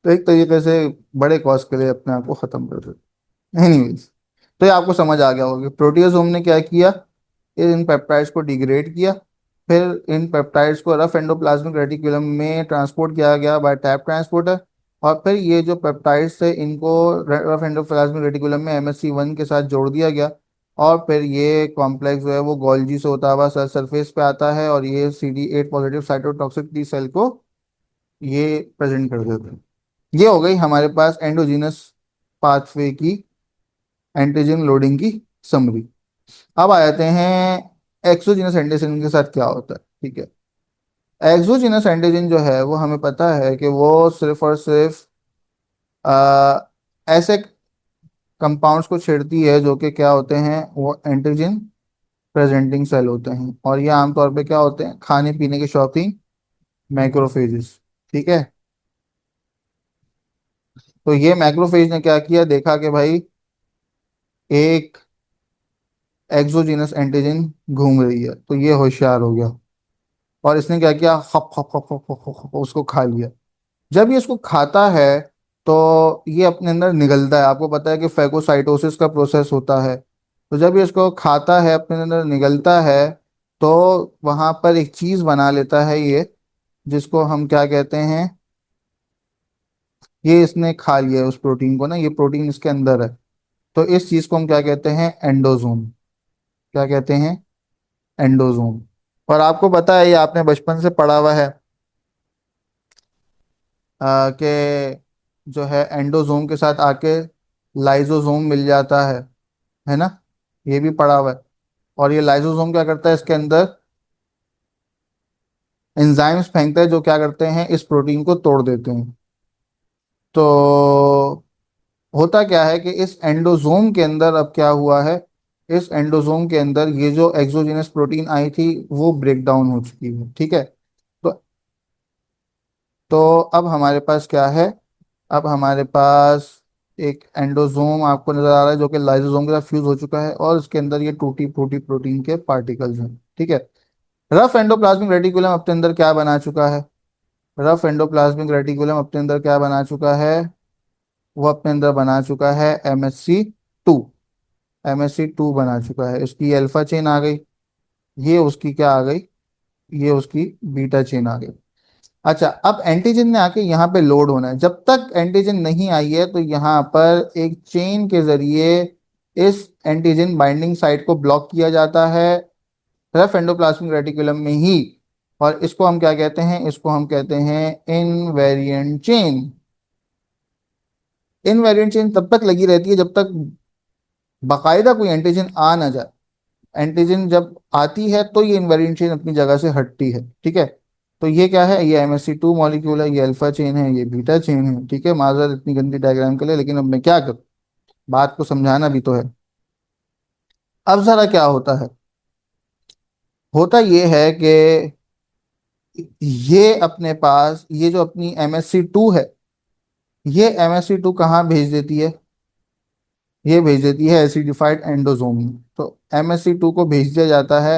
तो एक तरीके से बड़े कॉज के लिए अपने आप को खत्म कर दो। एनीवेज, तो ये आपको समझ आ गया होगा कि प्रोटियोसोम ने क्या किया, इन पेप्टाइड्स को डिग्रेड किया। फिर इन पेप्टाइड्स को रफ एंडोप्लाज्मिक रेटिकुलम में ट्रांसपोर्ट किया गया बाय टैप ट्रांसपोर्टर। और फिर ये जो पेप्टाइड्स थे इनको रफ एंडोप्लाज्मिक रेटिकुलम में MHC1 के साथ जोड़ दिया गया। और फिर ये कॉम्प्लेक्स जो है वो गोल्जी से होता हुआ सेल सरफेस पे आता है, और ये CD8 positive cytotoxic T cell को ये प्रेजेंट कर देते हैं। ये हो गई हमारे पास एंडोजीनस पाथवे की, एंटीजन लोडिंग की समरी। अब आ जाते हैं एक्सोजीनस एंटीजन के साथ क्या होता है। ठीक है, एक्सोजीनस एंटीजन जो है वो हमें पता है कि वो सिर्फ और सिर्फ ऐसे कंपाउंड्स को छेड़ती है जो कि क्या होते हैं, वो एंटीजन प्रेजेंटिंग सेल होते हैं। और ये आमतौर पे क्या होते हैं, खाने पीने के शौकीन मैक्रोफेजेस। ठीक है, तो ये मैक्रोफेज ने क्या किया, देखा कि भाई एक एक्सोजीनस एंटीजन घूम रही है, तो ये होशियार हो गया और इसने क्या किया, खप खप खप खप खप खप खप उसको खा लिया। जब ये इसको खाता है तो ये अपने अंदर निगलता है। आपको पता है कि फैगोसाइटोसिस का प्रोसेस होता है। तो जब ये इसको खाता है, अपने अंदर निगलता है, तो वहां पर एक चीज बना लेता है ये, जिसको हम क्या कहते हैं, ये इसने खा लिया है उस प्रोटीन को ना, ये प्रोटीन इसके अंदर है। तो इस चीज को हम क्या कहते हैं, एंडोजोम। क्या कहते हैं, एंडोजोम। और आपको पता है, ये आपने बचपन से पढ़ा हुआ है कि जो है एंडोजोम के साथ आके लाइजोजोम मिल जाता है ना, ये भी पढ़ा हुआ है। और ये लाइजोसोम क्या करता है, इसके अंदर एंजाइम्स फेंकता है जो क्या करते हैं, इस प्रोटीन को तोड़ देते हैं। तो होता क्या है कि इस एंडोजोम के अंदर अब क्या हुआ है, इस एंडोजोम के अंदर ये जो एक्सोजिनस प्रोटीन आई थी वो ब्रेक डाउन हो चुकी है। ठीक है, तो अब हमारे पास क्या है, अब हमारे पास एक एंडोजोम आपको नजर आ रहा है जो कि लाइसोसोम के साथ फ्यूज हो चुका है, और इसके अंदर ये टूटी फूटी प्रोटीन के पार्टिकल्स हैं। ठीक है, रफ एंडोप्लाज्मिक रेटिकुलम अपने अंदर क्या बना चुका है, रफ एंडोप्लाज्मिक रेटिकुलम अपने अंदर क्या बना चुका है, वो अपने अंदर बना चुका है MHC2। MHC2 बना चुका है, इसकी अल्फा चेन आ गई, ये उसकी क्या आ गई, ये उसकी बीटा चेन आ गई। अच्छा, अब एंटीजन ने आके यहाँ पे लोड होना है। जब तक एंटीजन नहीं आई है तो यहाँ पर एक चेन के जरिए इस एंटीजन बाइंडिंग साइट को ब्लॉक किया जाता है रफ एंडोप्लाज्मिक रेटिकुलम में ही। और इसको हम क्या कहते हैं, इसको हम कहते हैं इनवेरिएंट चेन। इनवेरिएंट चेन तब तक लगी रहती है जब तक बाकायदा कोई एंटीजन आ ना जाए। एंटीजन जब आती है तो ये इनवेरिएंट चेन अपनी जगह से हटती है, ठीक है। तो ये क्या है, ये MsC2 मॉलिक्यूल है, ये अल्फा चेन है, ये बीटा चेन है, ठीक है। माजर इतनी गंदी डायग्राम के लिए, लेकिन अब मैं क्या करूं, बात को समझाना भी तो है। अब जरा क्या होता है, होता ये है कि ये अपने पास ये जो अपनी MsC2 है, ये MsC2 कहाँ भेज देती है, ये भेज देती है एसिडिफाइड एंडोसोम में। तो MsC2 को भेज दिया जाता है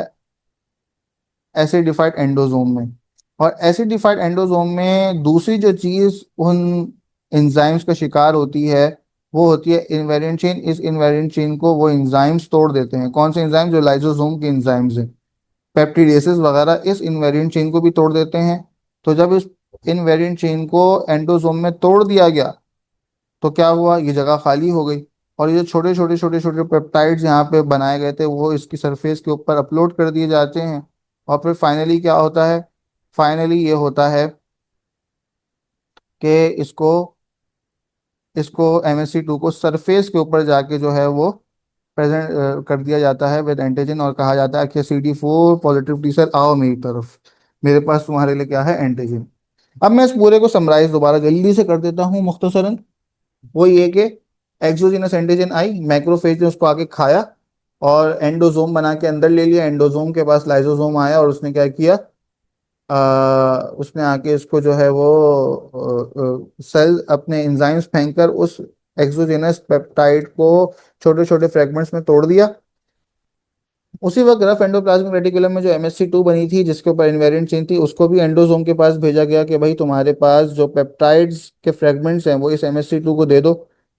एसिडिफाइड एंडोसोम में। और एसिडिफाइड एंडोसोम में दूसरी जो चीज उन एंजाइम्स का शिकार होती है, वो होती है इनवेरिएंट चेन। इस इनवेरिएंट चेन को वो एंजाइम्स तोड़ देते हैं। कौन से एंजाइम, जो लाइसोसोम के एंजाइम्स हैं, पेप्टिडेसेस वगैरह इस इनवेरिएंट चेन को भी तोड़ देते हैं। तो जब इस इनवेरिएंट चेन को एंडोसोम में तोड़ दिया गया, तो क्या हुआ, ये जगह खाली हो गई। और ये जो छोटे छोटे छोटे छोटे पेप्टाइड्स यहाँ पे बनाए गए थे, वो इसकी सरफेस के ऊपर अपलोड कर दिए जाते हैं। और फिर फाइनली क्या होता है, फाइनली ये होता है कि इसको इसको MsC2 को सरफेस के ऊपर जाके जो है वो प्रेजेंट कर दिया जाता है विद एंटीजन, और कहा जाता है कि CD4 पॉजिटिव टी सेल आओ मेरी तरफ, मेरे पास तुम्हारे लिए क्या है, एंटीजन। अब मैं इस पूरे को समराइज दोबारा जल्दी से कर देता हूँ मुख्तसरन। वो ये कि एक्सोजीनस एंटीजन आई, मैक्रोफेज ने उसको आके खाया और एंडोसोम बना के अंदर ले लिया। एंडोसोम के पास लाइसोसोम आया और उसने क्या किया, उसने आके इसको जो है वो सेल अपने एंजाइम्स फेंक कर उस एक्सोजेनस पेप्टाइड को छोटे छोटे फ्रेगमेंट्स में तोड़ दिया। उसी वक्त रफ एंडोप्लाज्मिक रेटिकुलम में जो MsC2 बनी थी, जिसके ऊपर इन्वेरिएंट चेन थी, उसको भी एंडोसोम के पास भेजा गया कि भाई तुम्हारे पास जो पेप्टाइड्स के फ्रेगमेंट्स हैं वो इस MsC2 को दे दो।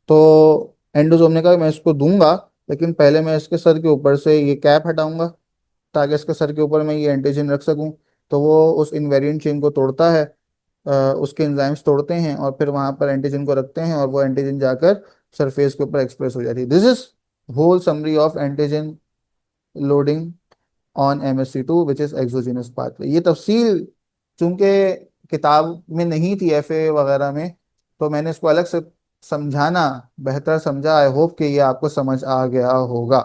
तो एंडोसोम ने कहा मैं इसको दूंगा, लेकिन पहले मैं इसके सर के ऊपर से ये कैप हटाऊंगा, ताकि इसके सर के ऊपर मैं ये एंटीजन रख सकूं। तो वो उस इन्वेरिएंट चेन को तोड़ता है, उसके एंजाइम्स तोड़ते हैं और फिर वहां पर एंटीजन को रखते हैं, और वो एंटीजन जाकर सरफेस के ऊपर एक्सप्रेस हो जाती है। This is whole summary of antigen loading on MsC2 which is exogenous pathway. ये तफसील चूंकि किताब में नहीं थी FA वगैरह में, तो मैंने इसको अलग से समझाना बेहतर समझा। आई होप कि ये आपको समझ आ गया होगा।